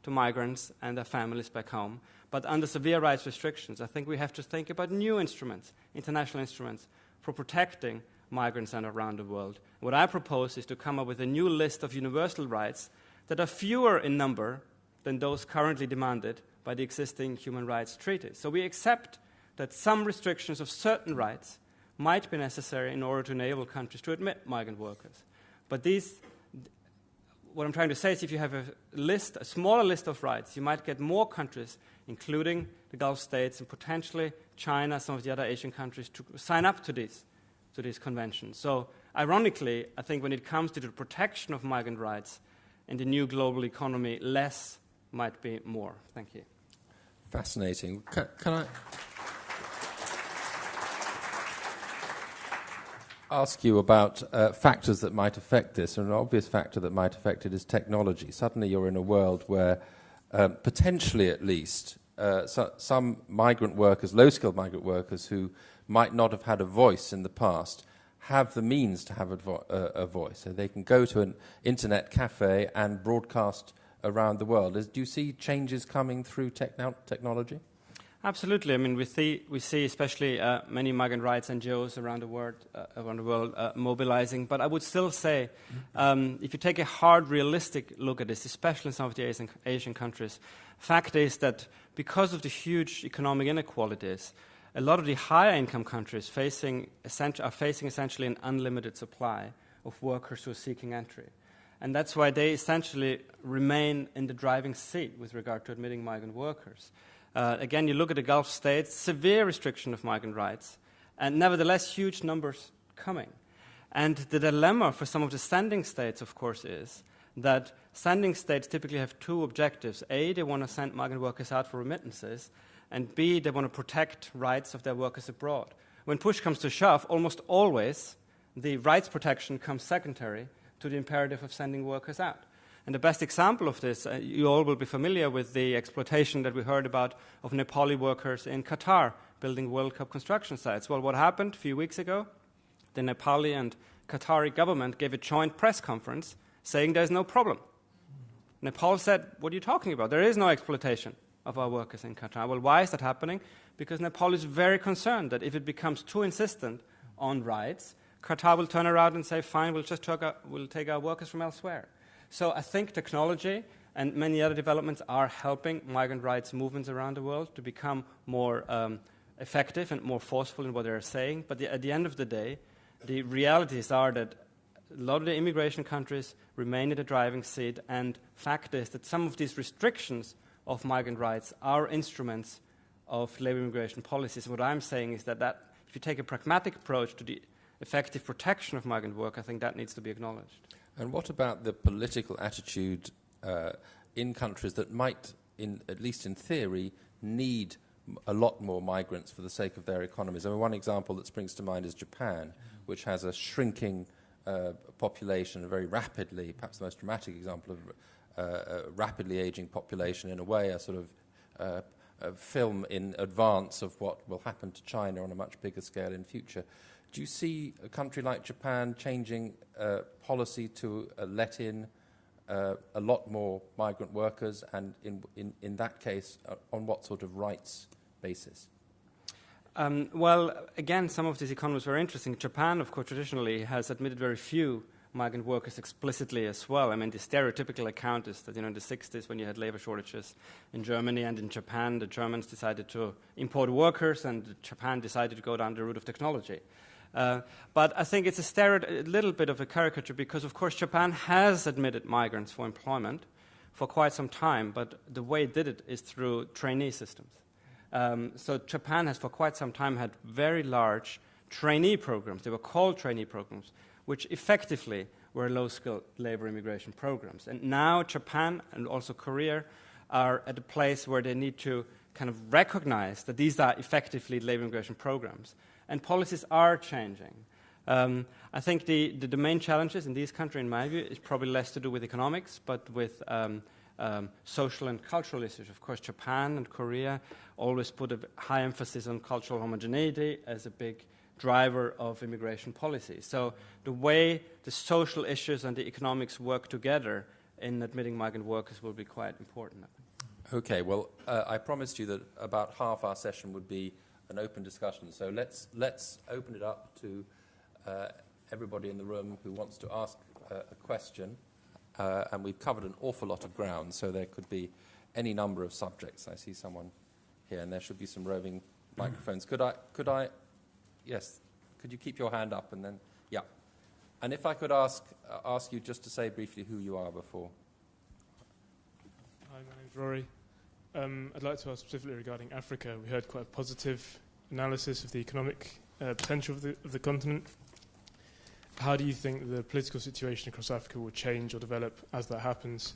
to migrants and their families back home, but under severe rights restrictions, I think we have to think about new instruments, international instruments, for protecting migrants and around the world. What I propose is to come up with a new list of universal rights that are fewer in number than those currently demanded by the existing human rights treaties. So we accept that some restrictions of certain rights might be necessary in order to enable countries to admit migrant workers. But what I'm trying to say is if you have a smaller list of rights, you might get more countries, including the Gulf states and potentially China, some of the other Asian countries, to sign up to these conventions. So ironically, I think when it comes to the protection of migrant rights in the new global economy, less might be more. Thank you. Fascinating. Can I ask you about factors that might affect this? And an obvious factor that might affect it is technology. Suddenly you're in a world where, potentially at least, some migrant workers, low-skilled migrant workers who might not have had a voice in the past, have the means to have a voice. So they can go to an internet cafe and broadcast around the world. Do you see changes coming through technology? Absolutely. I mean, we see especially many migrant rights NGOs around the world mobilizing. But I would still say, if you take a hard, realistic look at this, especially in some of the Asian countries, fact is that because of the huge economic inequalities, a lot of the higher income countries are facing essentially an unlimited supply of workers who are seeking entry. And that's why they essentially remain in the driving seat with regard to admitting migrant workers. Again, you look at the Gulf states, severe restriction of migrant rights, and nevertheless huge numbers coming. And the dilemma for some of the sending states, of course, is that sending states typically have two objectives. A, they want to send migrant workers out for remittances, and B, they want to protect rights of their workers abroad. When push comes to shove, almost always the rights protection comes secondary to the imperative of sending workers out. And the best example of this, you all will be familiar with the exploitation that we heard about of Nepali workers in Qatar building World Cup construction sites. Well, what happened a few weeks ago? The Nepali and Qatari government gave a joint press conference saying there's no problem. Nepal said, what are you talking about? There is no exploitation of our workers in Qatar. Well, why is that happening? Because Nepal is very concerned that if it becomes too insistent on rights, Qatar will turn around and say, fine, we'll take our workers from elsewhere. So I think technology and many other developments are helping migrant rights movements around the world to become more effective and more forceful in what they're saying. But at the end of the day, the realities are that a lot of the immigration countries remain in the driving seat, and fact is that some of these restrictions of migrant rights are instruments of labor immigration policies. What I'm saying is that if you take a pragmatic approach to the effective protection of migrant work, I think that needs to be acknowledged. And what about the political attitude in countries that might, at least in theory, need a lot more migrants for the sake of their economies? I mean, one example that springs to mind is Japan, which has a shrinking population, a very rapidly, perhaps the most dramatic example of a rapidly aging population, in a way, a sort of a film in advance of what will happen to China on a much bigger scale in future. Do you see a country like Japan changing policy to let in a lot more migrant workers, and in that case, on what sort of rights basis? Well, again, some of these economies are very interesting. Japan, of course, traditionally has admitted very few migrant workers explicitly as well. I mean, the stereotypical account is that, in the 60s, when you had labor shortages in Germany and in Japan, the Germans decided to import workers, and Japan decided to go down the route of technology. But I think it's a little bit of a caricature because, of course, Japan has admitted migrants for employment for quite some time, but the way it did it is through trainee systems. So Japan has for quite some time had very large trainee programs. They were called trainee programs, which effectively were low-skilled labor immigration programs. And now Japan and also Korea are at a place where they need to kind of recognize that these are effectively labor immigration programs. And policies are changing. I think the main challenges in these countries, in my view, is probably less to do with economics, but with social and cultural issues. Of course, Japan and Korea always put a high emphasis on cultural homogeneity as a big driver of immigration policy. So the way the social issues and the economics work together in admitting migrant workers will be quite important. Okay, well, I promised you that about half our session would be an open discussion. So let's open it up to everybody in the room who wants to ask a question. and we've covered an awful lot of ground, so there could be any number of subjects. I see someone here, and there should be some roving microphones. Could I, yes, could you keep your hand up, and then, yeah. And if I could ask you just to say briefly who you are before. Hi, my name's Rory. I'd like to ask specifically regarding Africa. We heard quite a positive analysis of the economic potential of the continent. How do you think the political situation across Africa will change or develop as that happens?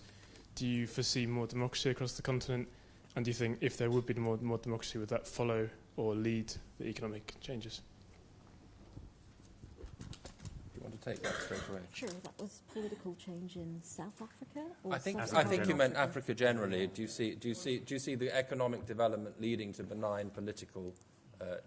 Do you foresee more democracy across the continent? And do you think if there would be more democracy, would that follow or lead the economic changes? Do you want to take that straight away? Sure, that was political change in South Africa? Or I think you meant Africa generally. Do you see the economic development leading to benign political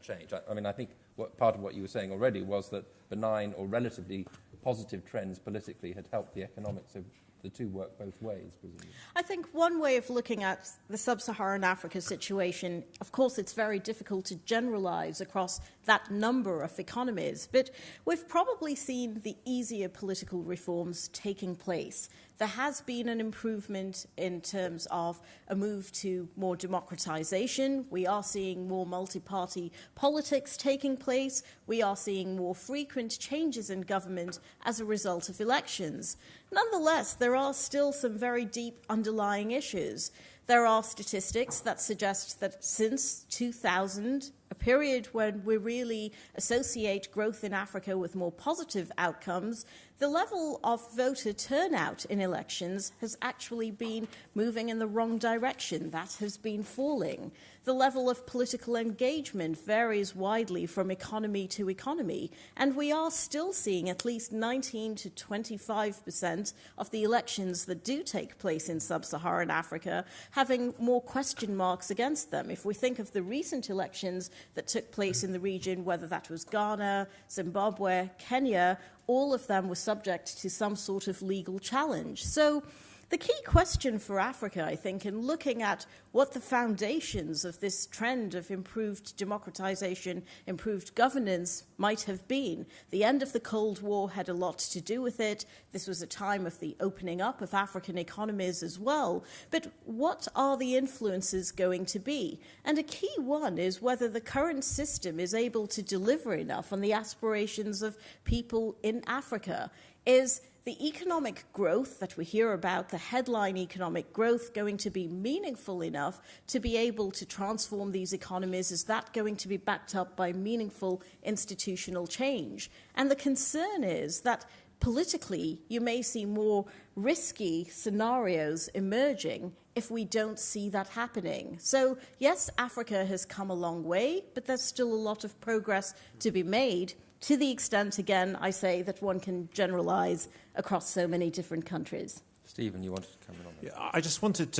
change? I mean, I think part of what you were saying already was that benign or relatively positive trends politically had helped the economics of the two work both ways, presumably. I think one way of looking at the sub-Saharan Africa situation, of course, it's very difficult to generalize across that number of economies, but we've probably seen the easier political reforms taking place. There has been an improvement in terms of a move to more democratization. We are seeing more multi-party politics taking place. We are seeing more frequent changes in government as a result of elections. Nonetheless, there are still some very deep underlying issues. There are statistics that suggest that since 2000, a period when we really associate growth in Africa with more positive outcomes, the level of voter turnout in elections has actually been moving in the wrong direction. That has been falling. The level of political engagement varies widely from economy to economy, and we are still seeing at least 19 to 25% of the elections that do take place in sub-Saharan Africa having more question marks against them. If we think of the recent elections that took place in the region, whether that was Ghana, Zimbabwe, Kenya, all of them were subject to some sort of legal challenge. So the key question for Africa, I think, in looking at what the foundations of this trend of improved democratization, improved governance might have been. The end of the Cold War had a lot to do with it. This was a time of the opening up of African economies as well. But what are the influences going to be? And a key one is whether the current system is able to deliver enough on the aspirations of people in Africa. Is the economic growth that we hear about, the headline economic growth, going to be meaningful enough to be able to transform these economies? Is that going to be backed up by meaningful institutional change? And the concern is that politically you may see more risky scenarios emerging if we don't see that happening. So yes, Africa has come a long way, but there's still a lot of progress to be made, to the extent, again, I say that one can generalize across so many different countries. Stephen, you wanted to come in on that? Yeah, I just wanted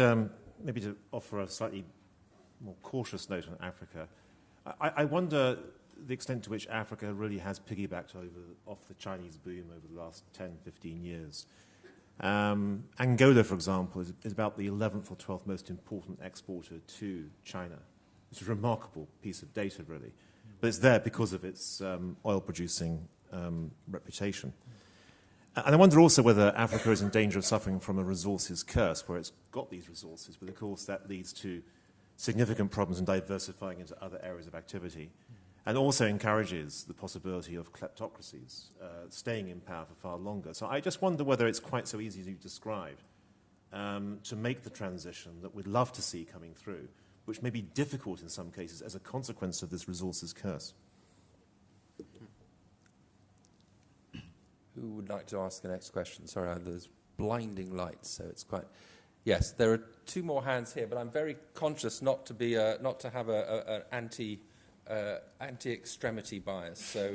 maybe to offer a slightly more cautious note on Africa. I wonder the extent to which Africa really has piggybacked off the Chinese boom over the last 10, 15 years. Angola, for example, is about the 11th or 12th most important exporter to China. It's a remarkable piece of data, really. But it's there because of its oil-producing reputation. And I wonder also whether Africa is in danger of suffering from a resources curse, where it's got these resources, but of course that leads to significant problems in diversifying into other areas of activity, and also encourages the possibility of kleptocracies staying in power for far longer. So I just wonder whether it's quite so easy as you described to make the transition that we'd love to see coming through, which may be difficult in some cases as a consequence of this resources curse. Who would like to ask the next question? Sorry, there's blinding lights, so it's quite... Yes, there are two more hands here, but I'm very conscious not to have an anti-extremity bias. So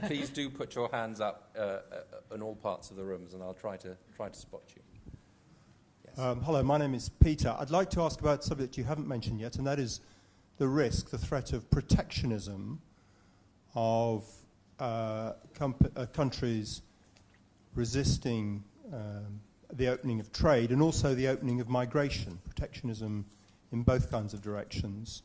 please do put your hands up in all parts of the rooms, and I'll try to spot you. Hello, my name is Peter. I'd like to ask about a subject you haven't mentioned yet, and that is the risk, the threat of protectionism of countries resisting the opening of trade and also the opening of migration, protectionism in both kinds of directions.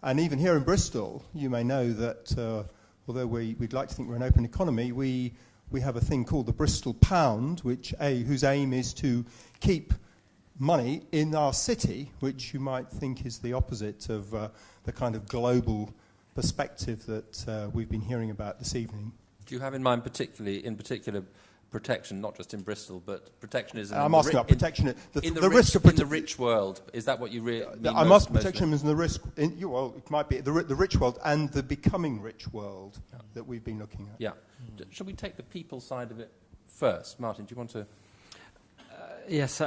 And even here in Bristol, you may know that although we'd like to think we're an open economy, we we have a thing called the Bristol pound, whose aim is to keep money in our city, which you might think is the opposite of the kind of global perspective that we've been hearing about this evening. Do you have in mind in particular, protection, not just in Bristol, but protectionism? I'm asking about protection. In the rich world, is that what you mean? I'm asking protectionism and the risk. Well, it might be the rich world and the becoming rich world that we've been looking at. Yeah. Shall we take the people side of it first? Martin, do you want to? Yes.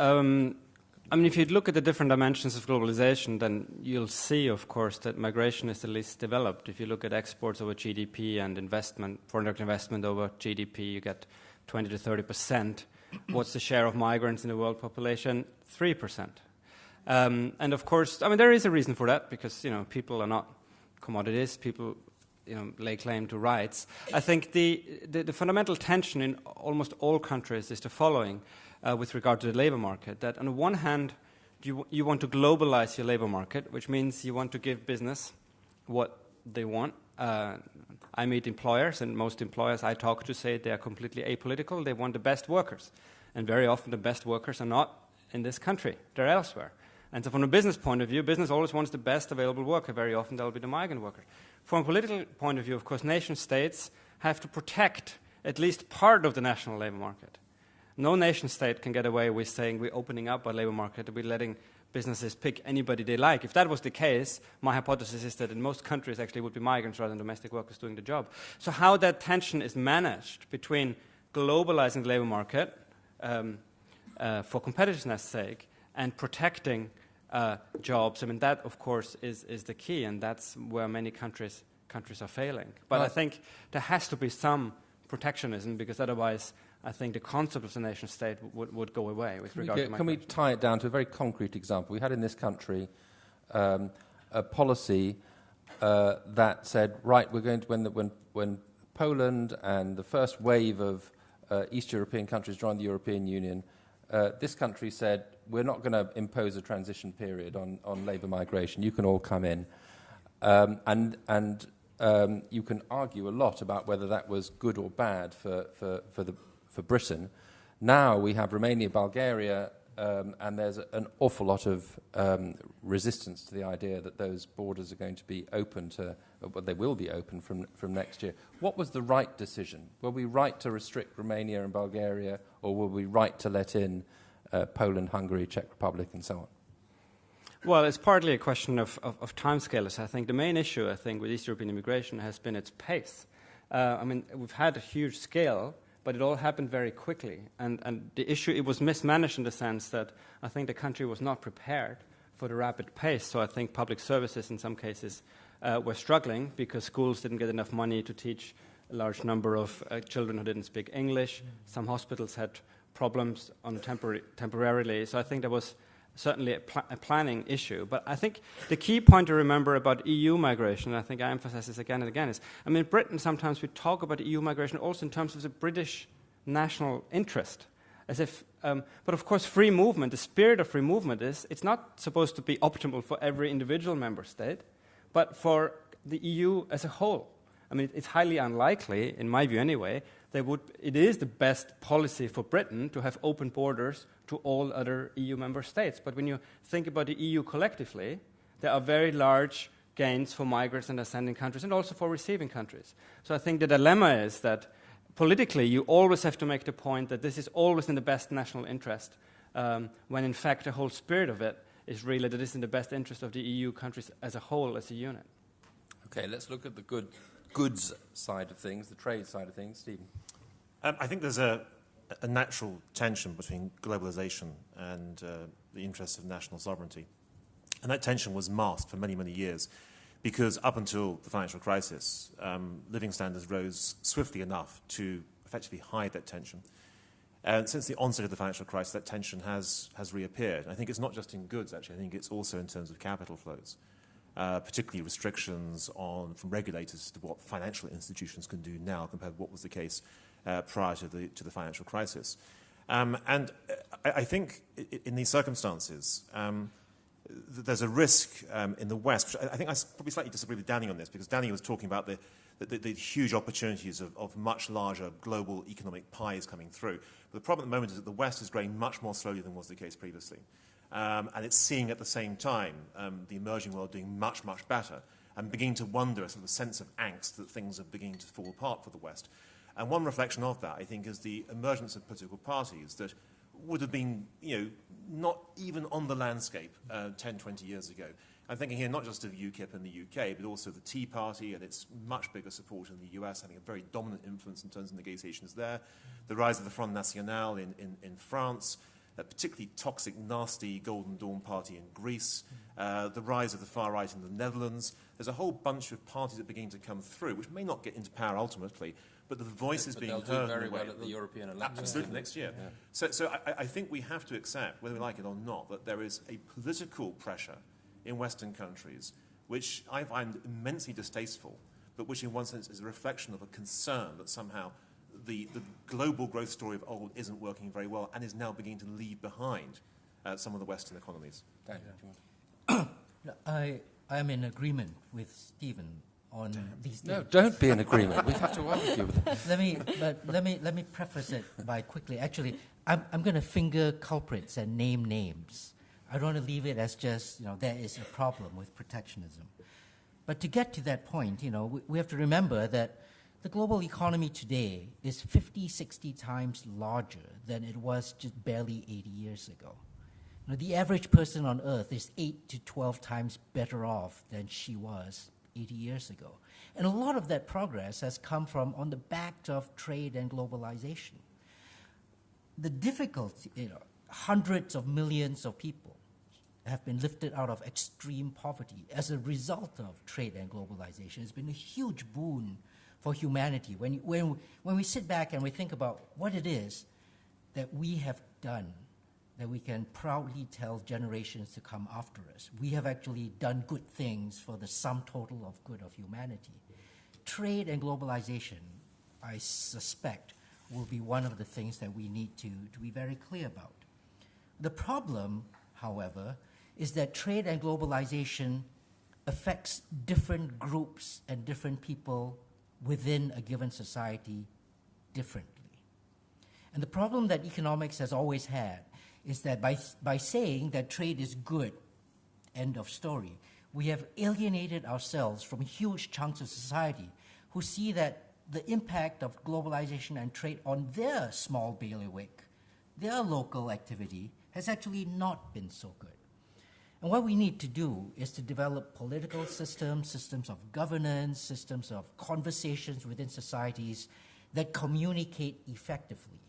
I mean, if you look at the different dimensions of globalization, then you'll see, of course, that migration is the least developed. If you look at exports over GDP and foreign direct investment over GDP, you get 20 to 30%. What's the share of migrants in the world population? 3%. And of course, I mean, there is a reason for that because, people are not commodities. People, lay claim to rights. I think the fundamental tension in almost all countries is the following with regard to the labor market. That on the one hand, you want to globalize your labor market, which means you want to give business what they want. I meet employers, and most employers I talk to say they are completely apolitical. They want the best workers. And very often the best workers are not in this country. They're elsewhere. And so from a business point of view, business always wants the best available worker. Very often that will be the migrant worker. From a political point of view, of course, nation-states have to protect at least part of the national labor market. No nation-state can get away with saying we're opening up our labor market, we're letting businesses pick anybody they like. If that was the case, my hypothesis is that in most countries actually would be migrants rather than domestic workers doing the job. So how that tension is managed between globalizing the labor market for competitiveness' sake and protecting jobs, I mean, that, of course, is the key, and that's where many countries are failing. But I think there has to be some protectionism, because otherwise I think the concept of the nation-state would go away with regard to migration. Can we tie it down to a very concrete example? We had in this country a policy that said, right, we're going to, when Poland and the first wave of East European countries joined the European Union, this country said, we're not going to impose a transition period on labour migration. You can all come in. You can argue a lot about whether that was good or bad for Britain. Now we have Romania, Bulgaria, and there's an awful lot of resistance to the idea that those borders are going to be open but they will be open from next year. What was the right decision? Were we right to restrict Romania and Bulgaria, or were we right to let in Poland, Hungary, Czech Republic, and so on? Well, it's partly a question of timescales. I think the main issue, with East European immigration has been its pace. I mean, we've had a huge scale, but it all happened very quickly. And the issue, it was mismanaged in the sense that I think the country was not prepared for the rapid pace. So I think public services in some cases were struggling because schools didn't get enough money to teach a large number of children who didn't speak English. Some hospitals had problems on temporarily. So I think there was certainly a planning issue. But I think the key point to remember about EU migration, and I think I emphasize this again and again, is, I mean, Britain, sometimes we talk about EU migration also in terms of the British national interest. As if, but of course, free movement, the spirit of free movement is, it's not supposed to be optimal for every individual member state, but for the EU as a whole. I mean, it's highly unlikely, in my view anyway, it is the best policy for Britain to have open borders to all other EU member states. But when you think about the EU collectively, there are very large gains for migrants and ascending countries and also for receiving countries. So I think the dilemma is that politically you always have to make the point that this is always in the best national interest, when in fact the whole spirit of it is really that it's in the best interest of the EU countries as a whole, as a unit. Okay, let's look at the goods side of things, the trade side of things. Stephen? I think there's a natural tension between globalization and the interests of national sovereignty. And that tension was masked for many, many years because up until the financial crisis, living standards rose swiftly enough to effectively hide that tension. And since the onset of the financial crisis, that tension has reappeared. And I think it's not just in goods, actually. I think it's also in terms of capital flows. Particularly restrictions from regulators to what financial institutions can do now compared to what was the case prior to the financial crisis. And I think in these circumstances, there's a risk in the West, which I think I probably slightly disagree with Danny on this, because Danny was talking about the huge opportunities of much larger global economic pies coming through. But the problem at the moment is that the West is growing much more slowly than was the case previously. And it's seeing at the same time the emerging world doing much, much better and beginning to wonder, a sort of a sense of angst that things are beginning to fall apart for the West. And one reflection of that, I think, is the emergence of political parties that would have been, not even on the landscape 10, 20 years ago. I'm thinking here not just of UKIP in the UK, but also the Tea Party and its much bigger support in the US, having a very dominant influence in terms of negotiations there. The rise of the Front National in France, a particularly toxic, nasty Golden Dawn party in Greece, the rise of the far right in the Netherlands. There's a whole bunch of parties that are beginning to come through, which may not get into power ultimately, but the voice is being heard. They'll do very well at the European elections. Absolutely, next year. Yeah. So I think we have to accept, whether we like it or not, that there is a political pressure in Western countries, which I find immensely distasteful, but which in one sense is a reflection of a concern that somehow the global growth story of old isn't working very well and is now beginning to leave behind some of the Western economies. I am in agreement with Stephen on these things. No, don't be in agreement. We have to argue with it. Let me preface it by quickly. Actually, I'm going to finger culprits and name names. I don't want to leave it as just, there is a problem with protectionism. But to get to that point, we have to remember that the global economy today is 50, 60 times larger than it was just barely 80 years ago. The average person on Earth is 8 to 12 times better off than she was 80 years ago. And a lot of that progress has come from on the back of trade and globalization. The difficulty, hundreds of millions of people have been lifted out of extreme poverty as a result of trade and globalization. It's been a huge boon for humanity. When we sit back and we think about what it is that we have done, that we can proudly tell generations to come after us, we have actually done good things for the sum total of good of humanity. Trade and globalization, I suspect, will be one of the things that we need to be very clear about. The problem, however, is that trade and globalization affects different groups and different people within a given society differently. And the problem that economics has always had is that by saying that trade is good, end of story, we have alienated ourselves from huge chunks of society who see that the impact of globalization and trade on their small bailiwick, their local activity, has actually not been so good. And what we need to do is to develop political systems, systems of governance, systems of conversations within societies that communicate effectively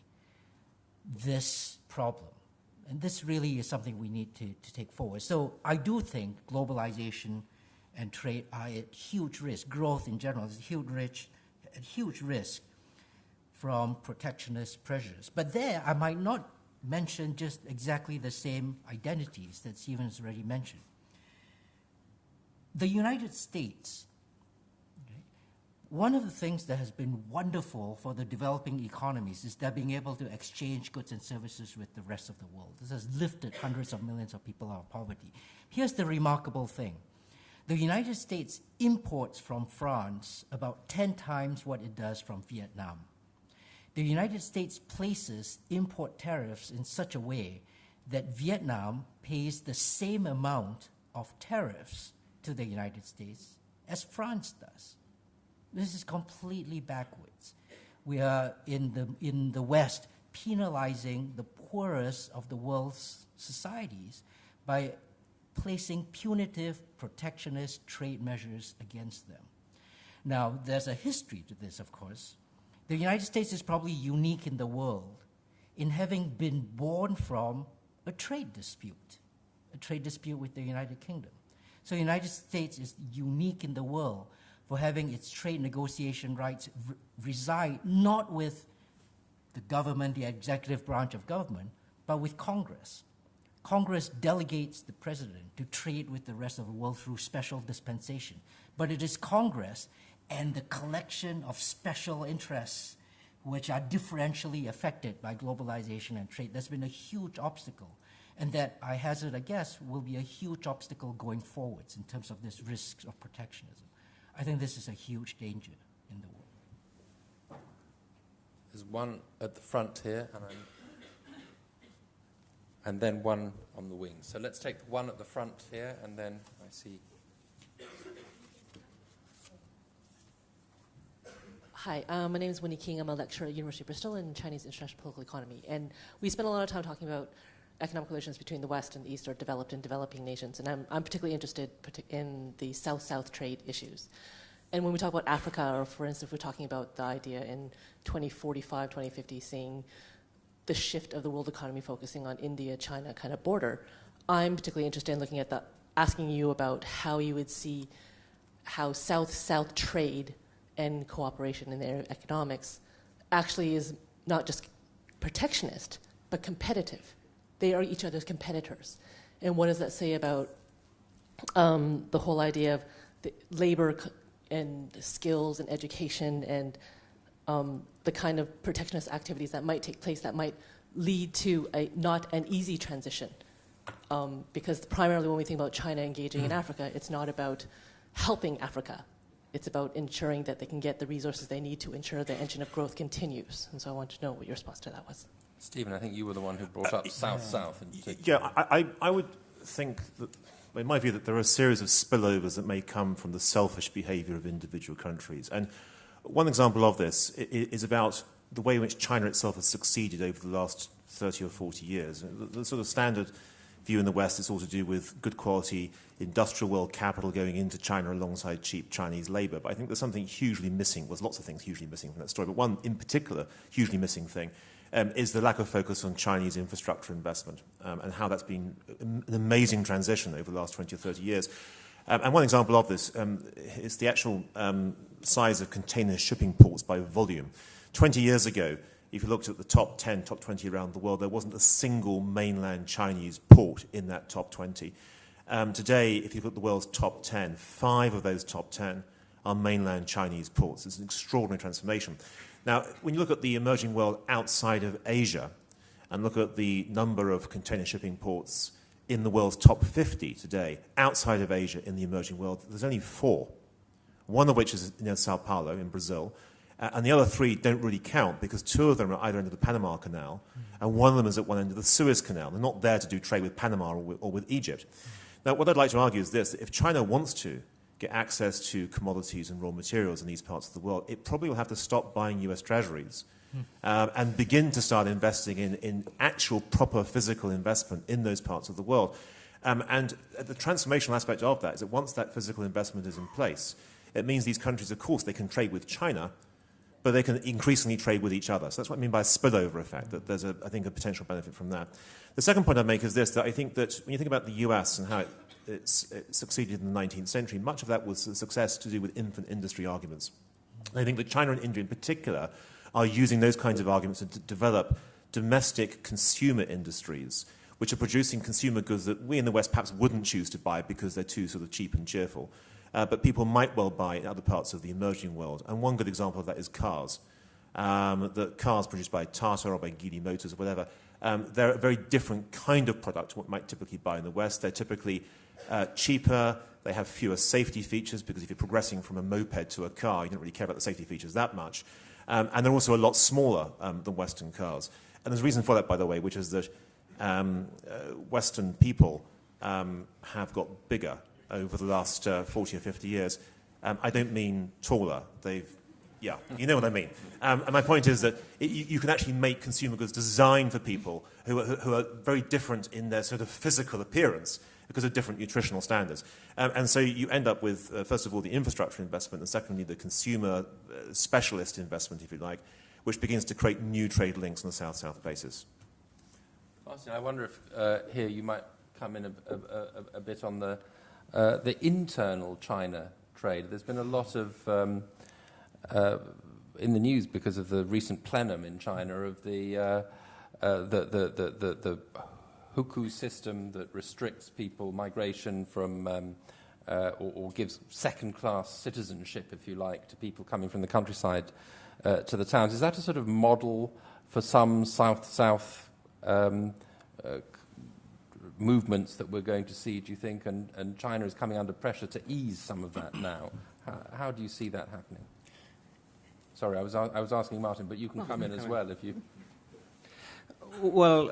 this problem. And this really is something we need to take forward. So I do think globalization and trade are at huge risk. Growth in general is at huge risk from protectionist pressures. But there, I might not mention just exactly the same identities that Stephen has already mentioned. The United States, one of the things that has been wonderful for the developing economies is that being able to exchange goods and services with the rest of the world. This has lifted hundreds of millions of people out of poverty. Here's the remarkable thing. The United States imports from France about 10 times what it does from Vietnam. The United States places import tariffs in such a way that Vietnam pays the same amount of tariffs to the United States as France does. This is completely backwards. We are in the West penalizing the poorest of the world's societies by placing punitive protectionist trade measures against them. Now, there's a history to this, of course. The United States is probably unique in the world in having been born from a trade dispute with the United Kingdom. So the United States is unique in the world for having its trade negotiation rights reside not with the government, the executive branch of government, but with Congress. Congress delegates the president to trade with the rest of the world through special dispensation. But it is Congress and the collection of special interests which are differentially affected by globalization and trade. That's been a huge obstacle. and that, I hazard a guess, will be a huge obstacle going forwards in terms of this risks of protectionism. I think this is a huge danger in the world. There's one at the front here, and then one on the wing. So let's take the one at the front here, and then I see. Hi, my name is Winnie King. I'm a lecturer at University of Bristol in Chinese international political economy. And we spend a lot of time talking about economic relations between the West and the East, or developed and developing nations. And I'm particularly interested in the South-South trade issues. And when we talk about Africa, or for instance, we're talking about the idea in 2045, 2050, seeing the shift of the world economy focusing on India-China kind of border, I'm particularly interested in looking at asking you about how you would see how South-South trade and cooperation in their economics actually is not just protectionist, but competitive. They are each other's competitors. And what does that say about the whole idea of the labor and skills and education and the kind of protectionist activities that might take place that might lead to not an easy transition? Because primarily when we think about China engaging in Africa, it's not about helping Africa. It's about ensuring that they can get the resources they need to ensure the engine of growth continues. And so I wanted to know what your response to that was. Stephen, I think you were the one who brought up South-South. I would think that, in my view, that there are a series of spillovers that may come from the selfish behavior of individual countries. And one example of this is about the way in which China itself has succeeded over the last 30 or 40 years. The sort of standard view in the West is all to do with good quality industrial world capital going into China alongside cheap Chinese labor. But I think there's something hugely missing. There's lots of things hugely missing from that story, but one in particular hugely missing thing is the lack of focus on Chinese infrastructure investment and how that's been an amazing transition over the last 20 or 30 years. And one example of this is the actual size of container shipping ports by volume. 20 years ago, if you looked at the top 10, top 20 around the world, there wasn't a single mainland Chinese port in that top 20. Today, if you look at the world's top 10, 5 of those top 10 are mainland Chinese ports. It's an extraordinary transformation. Now, when you look at the emerging world outside of Asia and look at the number of container shipping ports in the world's top 50 today, outside of Asia in the emerging world, there's only 4. One of which is near Sao Paulo in Brazil, and the other 3 don't really count because 2 of them are either under the Panama Canal and one of them is at one end of the Suez Canal. They're not there to do trade with Panama or with Egypt. Now, what I'd like to argue is this: if China wants to get access to commodities and raw materials in these parts of the world, it probably will have to stop buying US treasuries and begin to start investing in actual proper physical investment in those parts of the world. And the transformational aspect of that is that once that physical investment is in place, it means these countries, of course, they can trade with China, but they can increasingly trade with each other. So that's what I mean by a spillover effect, that there's, I think, a potential benefit from that. The second point I'd make is this, that I think that when you think about the US and how it succeeded in the 19th century, much of that was a success to do with infant industry arguments. And I think that China and India in particular are using those kinds of arguments to develop domestic consumer industries, which are producing consumer goods that we in the West perhaps wouldn't choose to buy because they're too sort of cheap and cheerful. But people might well buy in other parts of the emerging world. And one good example of that is cars. The cars produced by Tata or by Geely Motors or whatever, they're a very different kind of product to what you might typically buy in the West. They're typically cheaper. They have fewer safety features because if you're progressing from a moped to a car, you don't really care about the safety features that much. And they're also a lot smaller than Western cars. And there's a reason for that, by the way, which is that Western people have got bigger over the last 40 or 50 years. I don't mean taller. Yeah, you know what I mean. And my point is that you can actually make consumer goods designed for people who are very different in their sort of physical appearance because of different nutritional standards. And so you end up with, first of all, the infrastructure investment, and secondly, the consumer specialist investment, if you like, which begins to create new trade links on a South-South basis. Martin, I wonder if here you might come in a bit on the internal China trade. There's been a lot of in the news because of the recent plenum in China of the hukou system that restricts people migration from or gives second-class citizenship, if you like, to people coming from the countryside to the towns. Is that a sort of model for some South-South movements that we're going to see, do you think? And China is coming under pressure to ease some of that now. How do you see that happening? Sorry, I was asking Martin, but you can come in as well if you... Well,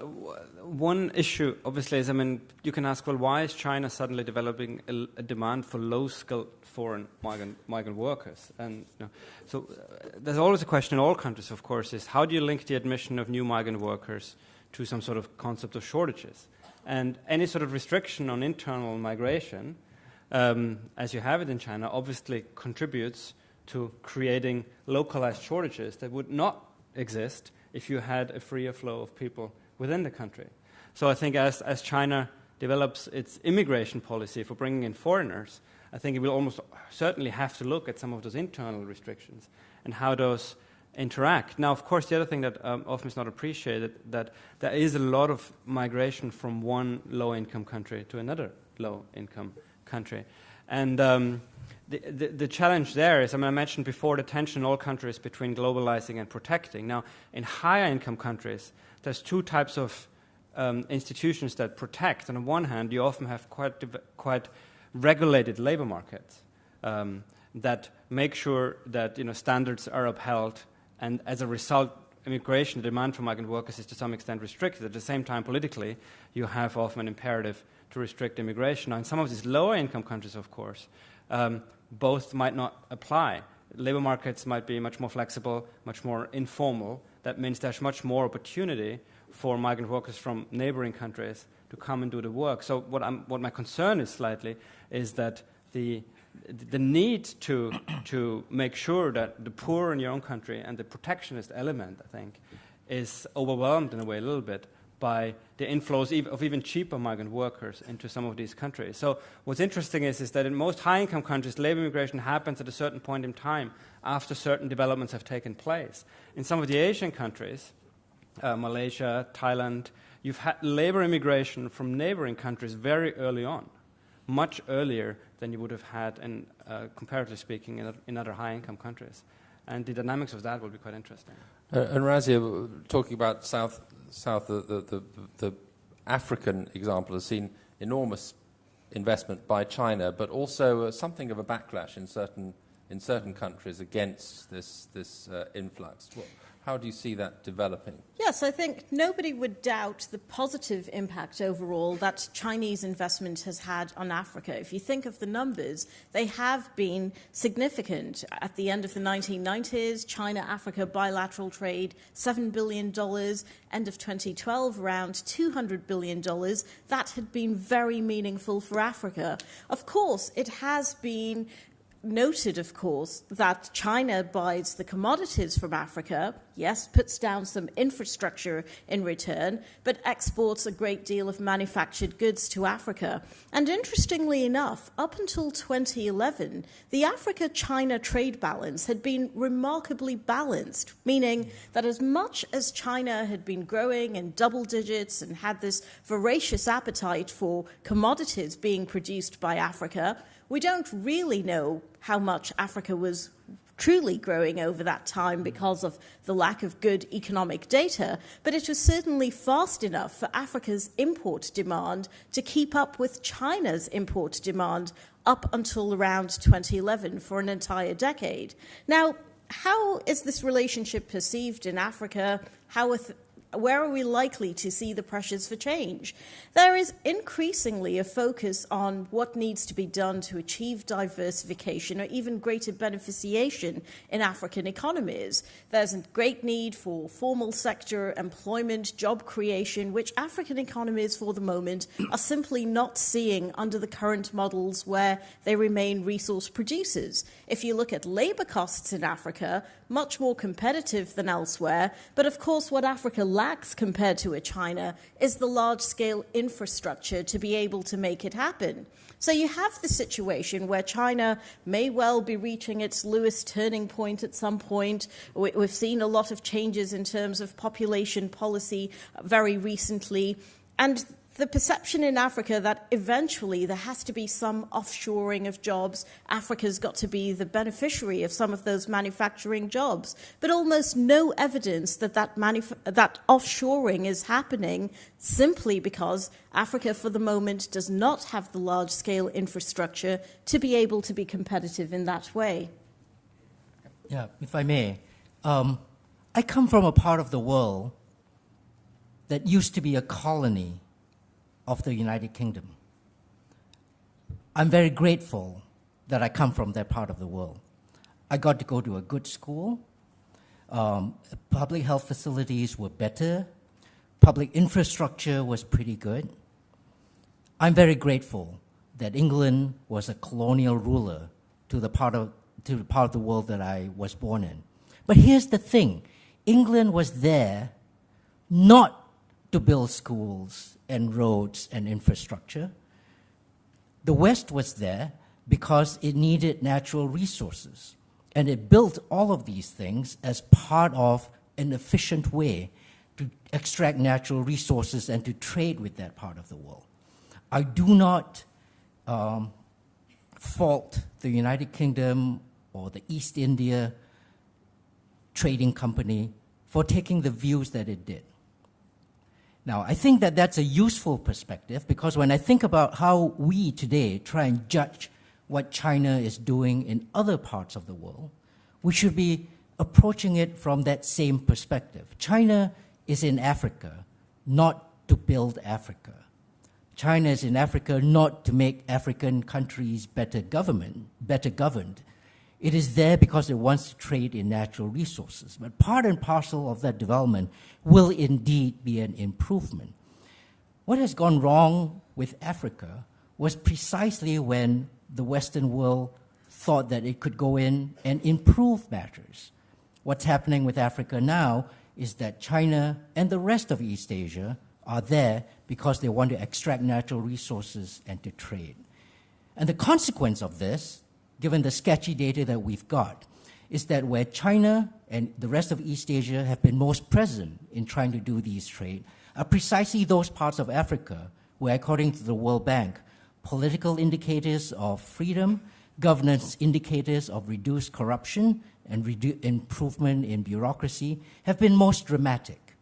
one issue, obviously, is, I mean, you can ask, well, why is China suddenly developing a demand for low-skilled foreign migrant workers? And so there's always a question in all countries, of course, is how do you link the admission of new migrant workers to some sort of concept of shortages? And any sort of restriction on internal migration, as you have it in China, obviously contributes to creating localized shortages that would not exist if you had a freer flow of people within the country. So I think as China develops its immigration policy for bringing in foreigners, I think it will almost certainly have to look at some of those internal restrictions and how those interact. Now, of course, the other thing that often is not appreciated, that there is a lot of migration from one low-income country to another low-income country. And the challenge there is, I mean, I mentioned before the tension in all countries between globalizing and protecting. Now, in higher income countries, there's two types of institutions that protect. On the one hand, you often have quite regulated labor markets that make sure that standards are upheld, and as a result, immigration, the demand for migrant workers is to some extent restricted. At the same time, politically, you have often an imperative to restrict immigration. Now, in some of these lower income countries, of course, both might not apply. Labor markets might be much more flexible, much more informal. That means there's much more opportunity for migrant workers from neighboring countries to come and do the work. So what my concern is slightly is that the need to make sure that the poor in your own country and the protectionist element, I think, is overwhelmed in a way a little bit by the inflows of even cheaper migrant workers into some of these countries. So what's interesting is that in most high-income countries, labor migration happens at a certain point in time after certain developments have taken place. In some of the Asian countries, Malaysia, Thailand, you've had labor immigration from neighboring countries very early on, much earlier than you would have had, comparatively speaking, in other high-income countries. And the dynamics of that will be quite interesting. And Razia, talking about the African example has seen enormous investment by China, but also something of a backlash in certain countries against this influx. How do you see that developing? Yes, I think nobody would doubt the positive impact overall that Chinese investment has had on Africa. If you think of the numbers, they have been significant. At the end of the 1990s, China-Africa bilateral trade, $7 billion. End of 2012, around $200 billion. That had been very meaningful for Africa. Of course, it has been noted, of course, that China buys the commodities from Africa, yes, puts down some infrastructure in return, but exports a great deal of manufactured goods to Africa. And interestingly enough, up until 2011, the Africa-China trade balance had been remarkably balanced, meaning that as much as China had been growing in double digits and had this voracious appetite for commodities being produced by Africa, we don't really know how much Africa was truly growing over that time because of the lack of good economic data, but it was certainly fast enough for Africa's import demand to keep up with China's import demand up until around 2011 for an entire decade. Now, how is this relationship perceived in Africa? Where are we likely to see the pressures for change? There is increasingly a focus on what needs to be done to achieve diversification or even greater beneficiation in African economies. There's a great need for formal sector employment, job creation, which African economies for the moment are simply not seeing under the current models where they remain resource producers. If you look at labor costs in Africa, much more competitive than elsewhere, but of course what Africa lacks compared to a China is the large-scale infrastructure to be able to make it happen. So you have the situation where China may well be reaching its Lewis turning point at some point. We've seen a lot of changes in terms of population policy very recently. And the perception in Africa that eventually there has to be some offshoring of jobs. Africa's got to be the beneficiary of some of those manufacturing jobs. But almost no evidence that that offshoring is happening simply because Africa, for the moment, does not have the large-scale infrastructure to be able to be competitive in that way. Yeah, if I may. I come from a part of the world that used to be a colony of the United Kingdom. I'm very grateful that I come from that part of the world. I got to go to a good school. Public health facilities were better. Public infrastructure was pretty good. I'm very grateful that England was a colonial ruler to the part of the world that I was born in. But here's the thing. England was there not to build schools and roads and infrastructure. The West was there because it needed natural resources. And it built all of these things as part of an efficient way to extract natural resources and to trade with that part of the world. I do not fault the United Kingdom or the East India Trading Company for taking the views that it did. Now, I think that that's a useful perspective because when I think about how we today try and judge what China is doing in other parts of the world, we should be approaching it from that same perspective. China is in Africa, not to build Africa. China is in Africa not to make African countries better governed. It is there because it wants to trade in natural resources. But part and parcel of that development will indeed be an improvement. What has gone wrong with Africa was precisely when the Western world thought that it could go in and improve matters. What's happening with Africa now is that China and the rest of East Asia are there because they want to extract natural resources and to trade. And the consequence of this, given the sketchy data that we've got, is that where China and the rest of East Asia have been most present in trying to do these trade are precisely those parts of Africa where, according to the World Bank, political indicators of freedom, governance indicators of reduced corruption, and improvement in bureaucracy have been most dramatic.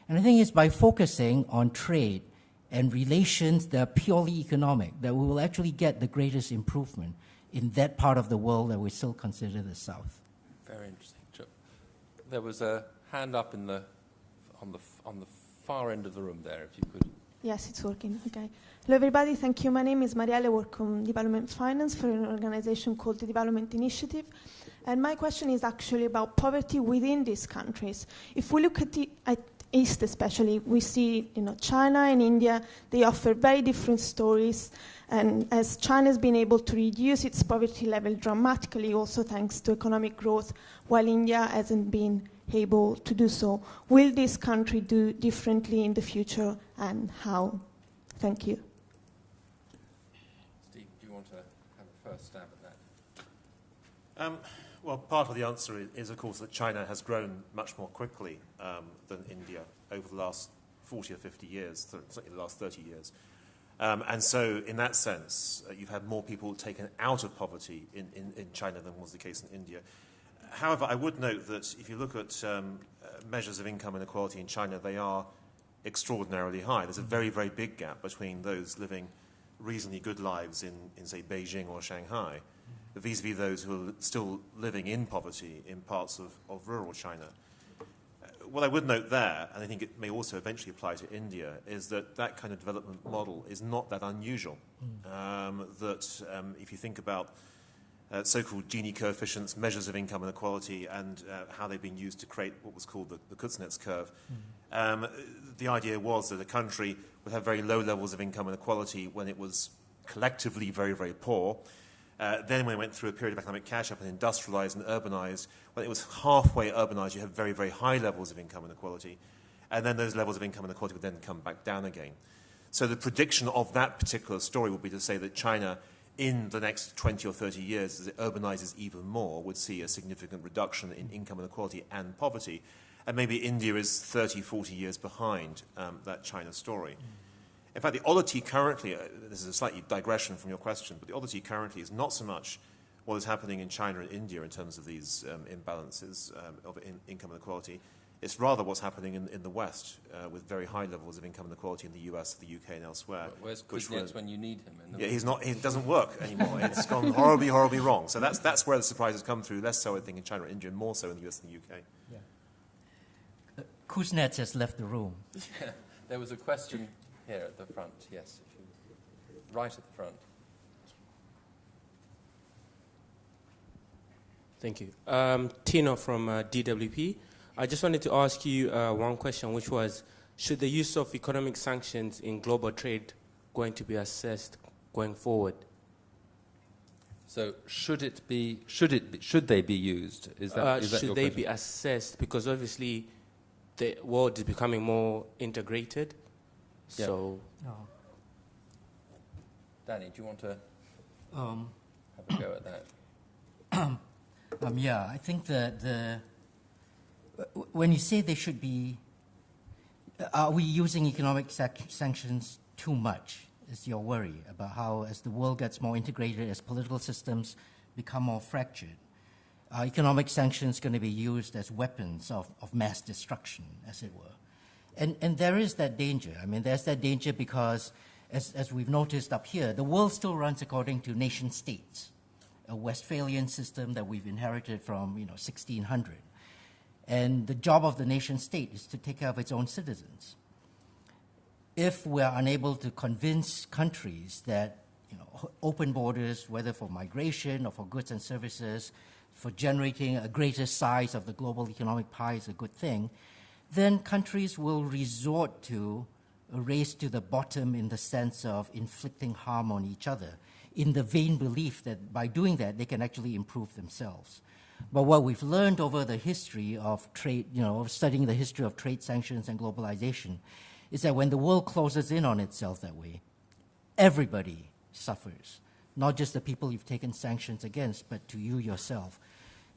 And I think it's by focusing on trade and relations that are purely economic that we will actually get the greatest improvement in that part of the world that we still consider the South. Very interesting. There was a hand up on the far end of the room there, if you could. Yes, it's working. Okay. Hello, everybody. Thank you. My name is Marielle. I work on development finance for an organization called the Development Initiative. And my question is actually about poverty within these countries. If we look at East especially, we see China and India, they offer very different stories. And as China has been able to reduce its poverty level dramatically, also thanks to economic growth, while India hasn't been able to do so. Will this country do differently in the future, and how? Thank you. Steve, do you want to have a first stab at that? Well, part of the answer is, of course, that China has grown much more quickly than India over the last 40 or 50 years, certainly the last 30 years. And so, in that sense, you've had more people taken out of poverty in China than was the case in India. However, I would note that if you look at measures of income inequality in China, they are extraordinarily high. There's a very, very big gap between those living reasonably good lives in say, Beijing or Shanghai, vis-a-vis those who are still living in poverty in parts of rural China. What I would note there, and I think it may also eventually apply to India, is that that kind of development model is not that unusual. If you think about so-called Gini coefficients, measures of income inequality, and how they've been used to create what was called the Kuznets curve, the idea was that a country would have very low levels of income inequality when it was collectively very, very poor. Then when it went through a period of economic catch-up and industrialized and urbanized, when it was halfway urbanized, you have very, very high levels of income inequality. And then those levels of income inequality would then come back down again. So the prediction of that particular story would be to say that China, in the next 20 or 30 years, as it urbanizes even more, would see a significant reduction in income inequality and poverty. And maybe India is 30, 40 years behind that China story. In fact, the oddity currently, this is a slightly digression from your question, but the oddity currently is not so much what is happening in China and India in terms of these imbalances of income inequality. It's rather what's happening in the West with very high levels of income inequality in the US, the UK, and elsewhere. Where's Kuznets when you need him? Yeah, he doesn't work anymore. It's gone horribly, horribly wrong. So that's where the surprises come through. Less so, I think, in China and India, and more so in the US and the UK. Yeah. Kuznets has left the room. There was a question here at the front. Yes, right at the front. Thank you. Tino from DWP. I just wanted to ask you one question, which was, should the use of economic sanctions in global trade going to be assessed going forward? So should they be used? Is that should they be assessed? Because obviously the world is becoming more integrated. Yeah. So, Danny, do you want to have a go at that? Yeah, I think when you say they should be, are we using economic sanctions too much? Is your worry about how, as the world gets more integrated, as political systems become more fractured, are economic sanctions going to be used as weapons of mass destruction, as it were? And there is that danger. I mean, there's that danger because, as we've noticed up here, the world still runs according to nation states, a Westphalian system that we've inherited from 1600. And the job of the nation state is to take care of its own citizens. If we're unable to convince countries that open borders, whether for migration or for goods and services, for generating a greater size of the global economic pie is a good thing, then countries will resort to a race to the bottom in the sense of inflicting harm on each other, in the vain belief that by doing that they can actually improve themselves. But what we've learned over the history of trade, of studying the history of trade sanctions and globalization, is that when the world closes in on itself that way, everybody suffers, not just the people you've taken sanctions against, but to you yourself.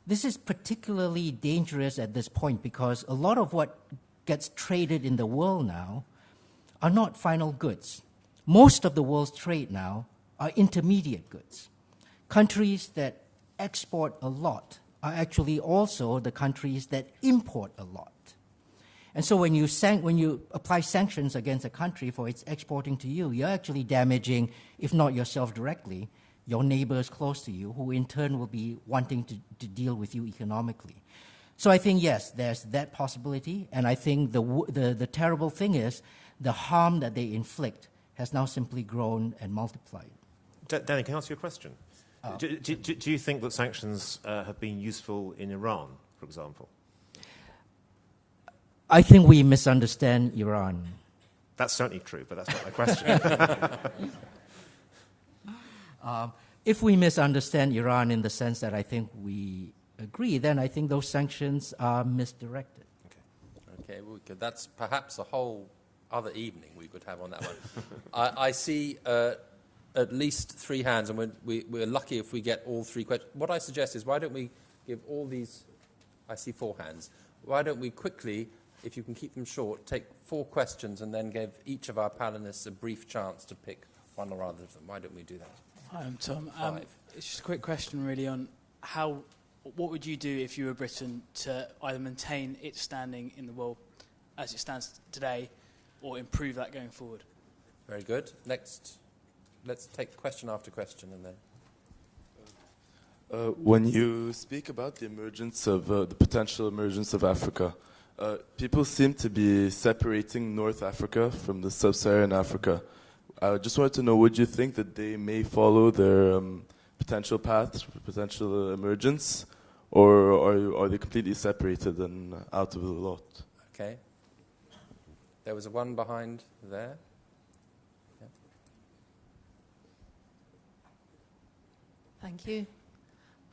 This is particularly dangerous at this point because a lot of what gets traded in the world now are not final goods. Most of the world's trade now are intermediate goods. Countries that export a lot are actually also the countries that import a lot. And so when you apply sanctions against a country for its exporting to you, you're actually damaging, if not yourself directly, your neighbors close to you, who in turn will be wanting to deal with you economically. So I think, yes, there's that possibility, and I think the terrible thing is the harm that they inflict has now simply grown and multiplied. Danny, can I ask you a question? Do you think that sanctions have been useful in Iran, for example? I think we misunderstand Iran. That's certainly true, but that's not my question. If we misunderstand Iran in the sense that I think we agree, then I think those sanctions are misdirected. Okay, well, that's perhaps a whole other evening we could have on that one. I see at least 3 hands, and we're lucky if we get all 3 questions. What I suggest is, why don't we give all these... I see 4 hands. Why don't we quickly, if you can keep them short, take 4 questions and then give each of our panellists a brief chance to pick one or other of them. Why don't we do that? Hi, I'm Tom. 5. It's just a quick question, really, on what would you do if you were Britain to either maintain its standing in the world as it stands today or improve that going forward? Very good. Next, let's take question after question and then... When you speak about the emergence of the potential emergence of Africa, people seem to be separating North Africa from the sub-Saharan Africa. I just wanted to know, would you think that they may follow their potential paths for potential emergence, or are they completely separated and out of the lot? Okay. There was one behind there. Yeah. Thank you.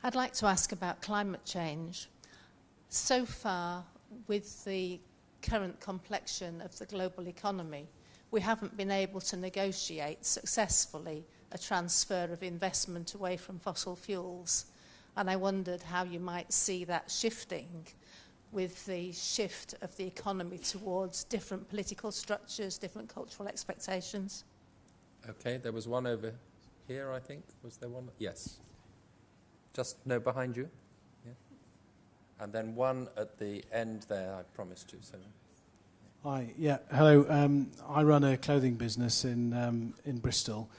I'd like to ask about climate change. So far, with the current complexion of the global economy, we haven't been able to negotiate successfully a transfer of investment away from fossil fuels. And I wondered how you might see that shifting with the shift of the economy towards different political structures, different cultural expectations? Okay, there was one over here, I think. Was there one? Yes. Just no, behind you. Yeah. And then one at the end there, I promised you. So. Hi, yeah, hello. I run a clothing business in Bristol,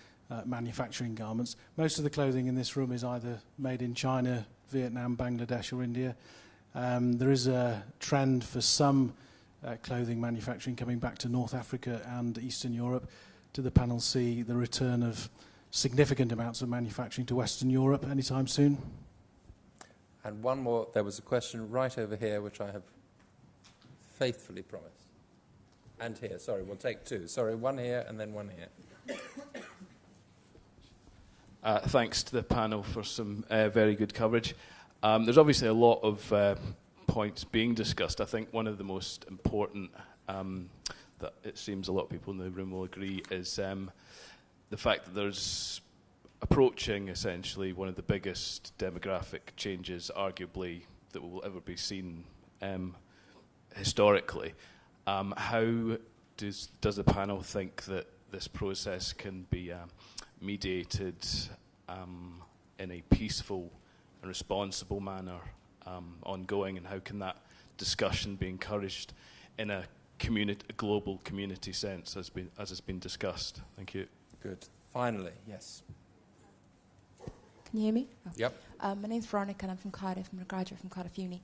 manufacturing garments. Most of the clothing in this room is either made in China, Vietnam, Bangladesh or India. There is a trend for some clothing manufacturing coming back to North Africa and Eastern Europe. Do the panel see the return of significant amounts of manufacturing to Western Europe anytime soon? And one more, there was a question right over here which I have faithfully promised. And here, sorry, we'll take two. Sorry, one here and then one here. Thanks to the panel for some very good coverage. There's obviously a lot of points being discussed. I think one of the most important that it seems a lot of people in the room will agree is the fact that there's approaching essentially one of the biggest demographic changes arguably that will ever be seen historically. How does the panel think that this process can be mediated in a peaceful and responsible manner ongoing, and how can that discussion be encouraged in a global community sense as has been discussed? Thank you. Good. Finally, yes. Can you hear me? Oh. Yep. My name's Veronica and I'm from Cardiff. I'm a graduate from Cardiff Uni.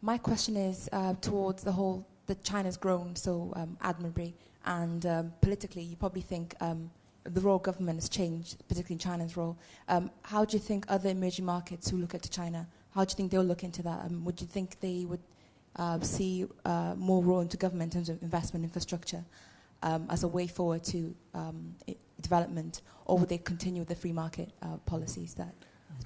My question is towards that China's grown so admirably, and politically you probably think the role of government has changed, particularly China's role. How do you think other emerging markets who look at China, how do you think they'll look into that? Would you think they would see more role into government in terms of investment infrastructure as a way forward to development, or would they continue with the free market policies that...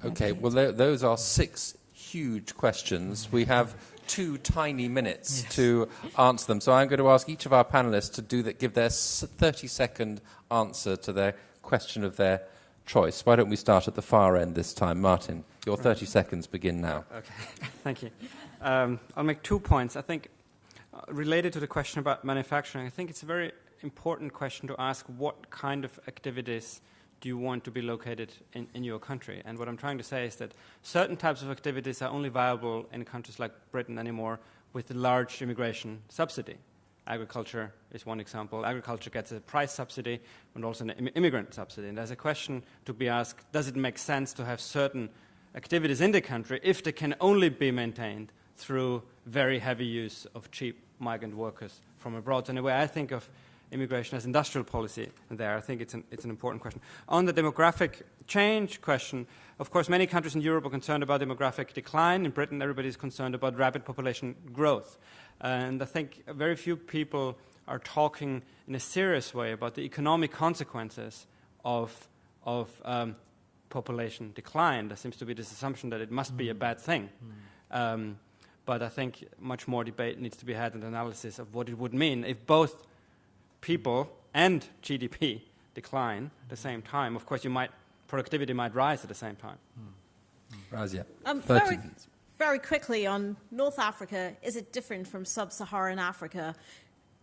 Okay, well, those are 6 huge questions. We have 2 tiny minutes to answer them. So I'm going to ask each of our panellists to give their 30-second answer to their question of their choice. Why don't we start at the far end this time? Martin, your 30 seconds begin now. Okay, thank you. I'll make 2 points. I think related to the question about manufacturing, I think it's a very important question to ask what kind of activities do you want to be located in your country? And what I'm trying to say is that certain types of activities are only viable in countries like Britain anymore with a large immigration subsidy. Agriculture is one example. Agriculture gets a price subsidy and also an immigrant subsidy. And there's a question to be asked, does it make sense to have certain activities in the country if they can only be maintained through very heavy use of cheap migrant workers from abroad? So in a way, I think of immigration as industrial policy there. I think it's an important question. On the demographic change question, of course, many countries in Europe are concerned about demographic decline. In Britain, everybody is concerned about rapid population growth. And I think very few people are talking in a serious way about the economic consequences of population decline. There seems to be this assumption that it must be a bad thing. But I think much more debate needs to be had and analysis of what it would mean if both people and GDP decline at the same time. Of course, productivity might rise at the same time. Razia. Very quickly on North Africa, is it different from sub-Saharan Africa?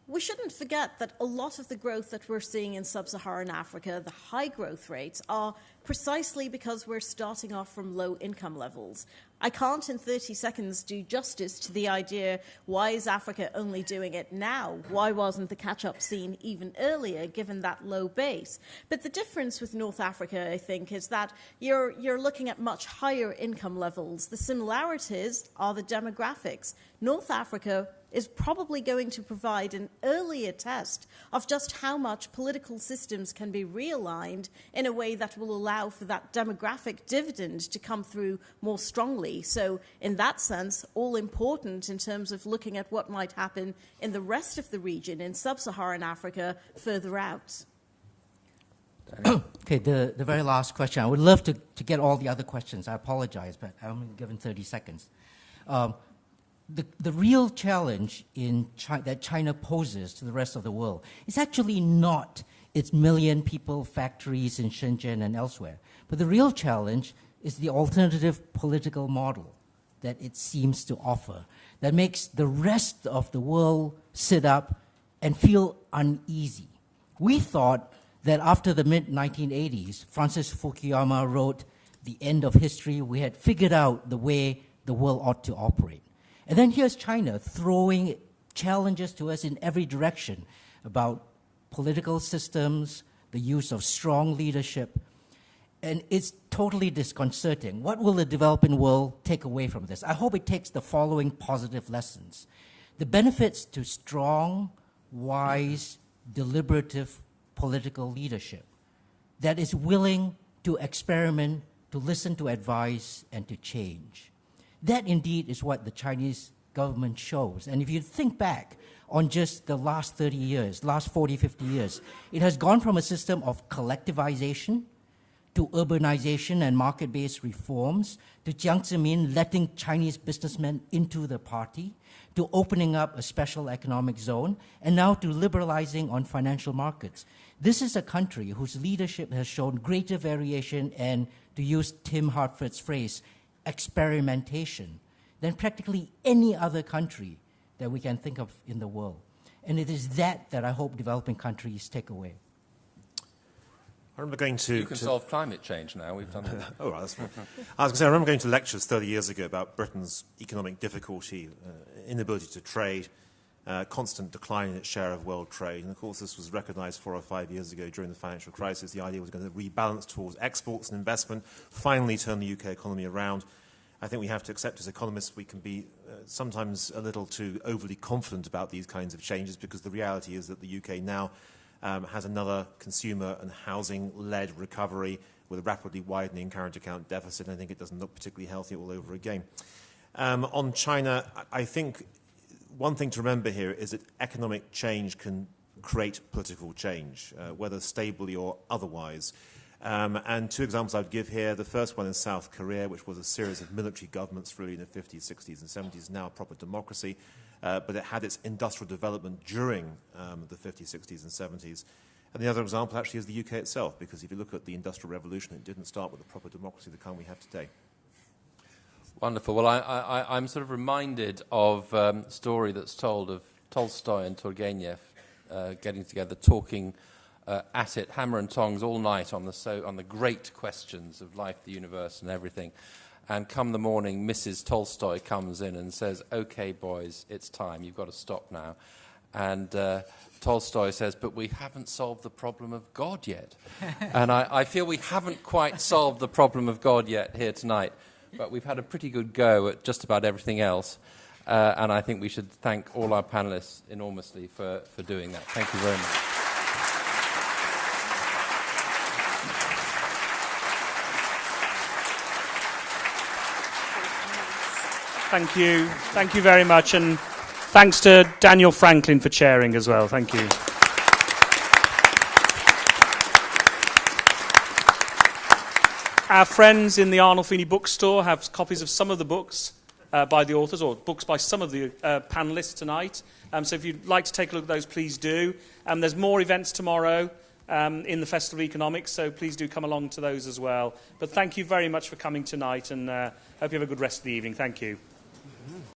We shouldn't forget that a lot of the growth that we're seeing in sub-Saharan Africa, the high growth rates, are precisely because we're starting off from low income levels. I can't in 30 seconds do justice to the idea, why is Africa only doing it now? Why wasn't the catch-up seen even earlier, given that low base? But the difference with North Africa, I think, is that you're looking at much higher income levels. The similarities are the demographics. North Africa is probably going to provide an earlier test of just how much political systems can be realigned in a way that will allow for that demographic dividend to come through more strongly. So in that sense, all important in terms of looking at what might happen in the rest of the region, in sub-Saharan Africa, further out. Okay, the very last question. I would love to get all the other questions. I apologize, but I'm only given 30 seconds. The real challenge that China poses to the rest of the world is actually not its million people factories in Shenzhen and elsewhere, but the real challenge is the alternative political model that it seems to offer. that makes the rest of the world sit up and feel uneasy. We thought that after the mid-1980s, Francis Fukuyama wrote The End of History, we had figured out the way the world ought to operate. And then here's China throwing challenges to us in every direction about political systems, the use of strong leadership, and it's totally disconcerting. What will the developing world take away from this? I hope it takes the following positive lessons. The benefits to strong, wise, deliberative political leadership that is willing to experiment, to listen to advice, and to change. That indeed is what the Chinese government shows. And if you think back on just the last 30 years, last 40, 50 years, it has gone from a system of collectivization to urbanization and market-based reforms, to Jiang Zemin letting Chinese businessmen into the party, to opening up a special economic zone, and now to liberalizing on financial markets. This is a country whose leadership has shown greater variation and, to use Tim Hartford's phrase, experimentation than practically any other country that we can think of in the world. And it is that I hope developing countries take away. I remember going to... You can solve climate change now, we've done that. Oh, right, that's fine. I was going to say, I remember going to lectures 30 years ago about Britain's economic difficulty, inability to trade, constant decline in its share of world trade. And of course, this was recognized 4 or 5 years ago during the financial crisis. The idea was going to rebalance towards exports and investment, finally turn the UK economy around. I think we have to accept as economists we can be sometimes a little too overly confident about these kinds of changes, because the reality is that the UK now has another consumer and housing-led recovery with a rapidly widening current account deficit, and I think it doesn't look particularly healthy all over again. On China, I think one thing to remember here is that economic change can create political change, whether stably or otherwise. And 2 examples I would give here. The first one is South Korea, which was a series of military governments really in the 50s, 60s and 70s, now a proper democracy. But it had its industrial development during the 50s, 60s and 70s. And the other example actually is the UK itself, because if you look at the Industrial Revolution, it didn't start with a proper democracy, the kind we have today. Wonderful. Well, I'm sort of reminded of a story that's told of Tolstoy and Turgenev getting together, talking at it, hammer and tongs all night on the great questions of life, the universe and everything. And come the morning, Mrs. Tolstoy comes in and says, "Okay, boys, it's time. You've got to stop now." And Tolstoy says, "But we haven't solved the problem of God yet." And I feel we haven't quite solved the problem of God yet here tonight, but we've had a pretty good go at just about everything else. And I think we should thank all our panelists enormously for doing that. Thank you very much. Thank you. Thank you very much. And thanks to Daniel Franklin for chairing as well. Thank you. Our friends in the Arnolfini bookstore have copies of some of the books by the authors, or books by some of the panelists tonight. So if you'd like to take a look at those, please do. There's more events tomorrow in the Festival of Economics, so please do come along to those as well. But thank you very much for coming tonight, and hope you have a good rest of the evening. Thank you.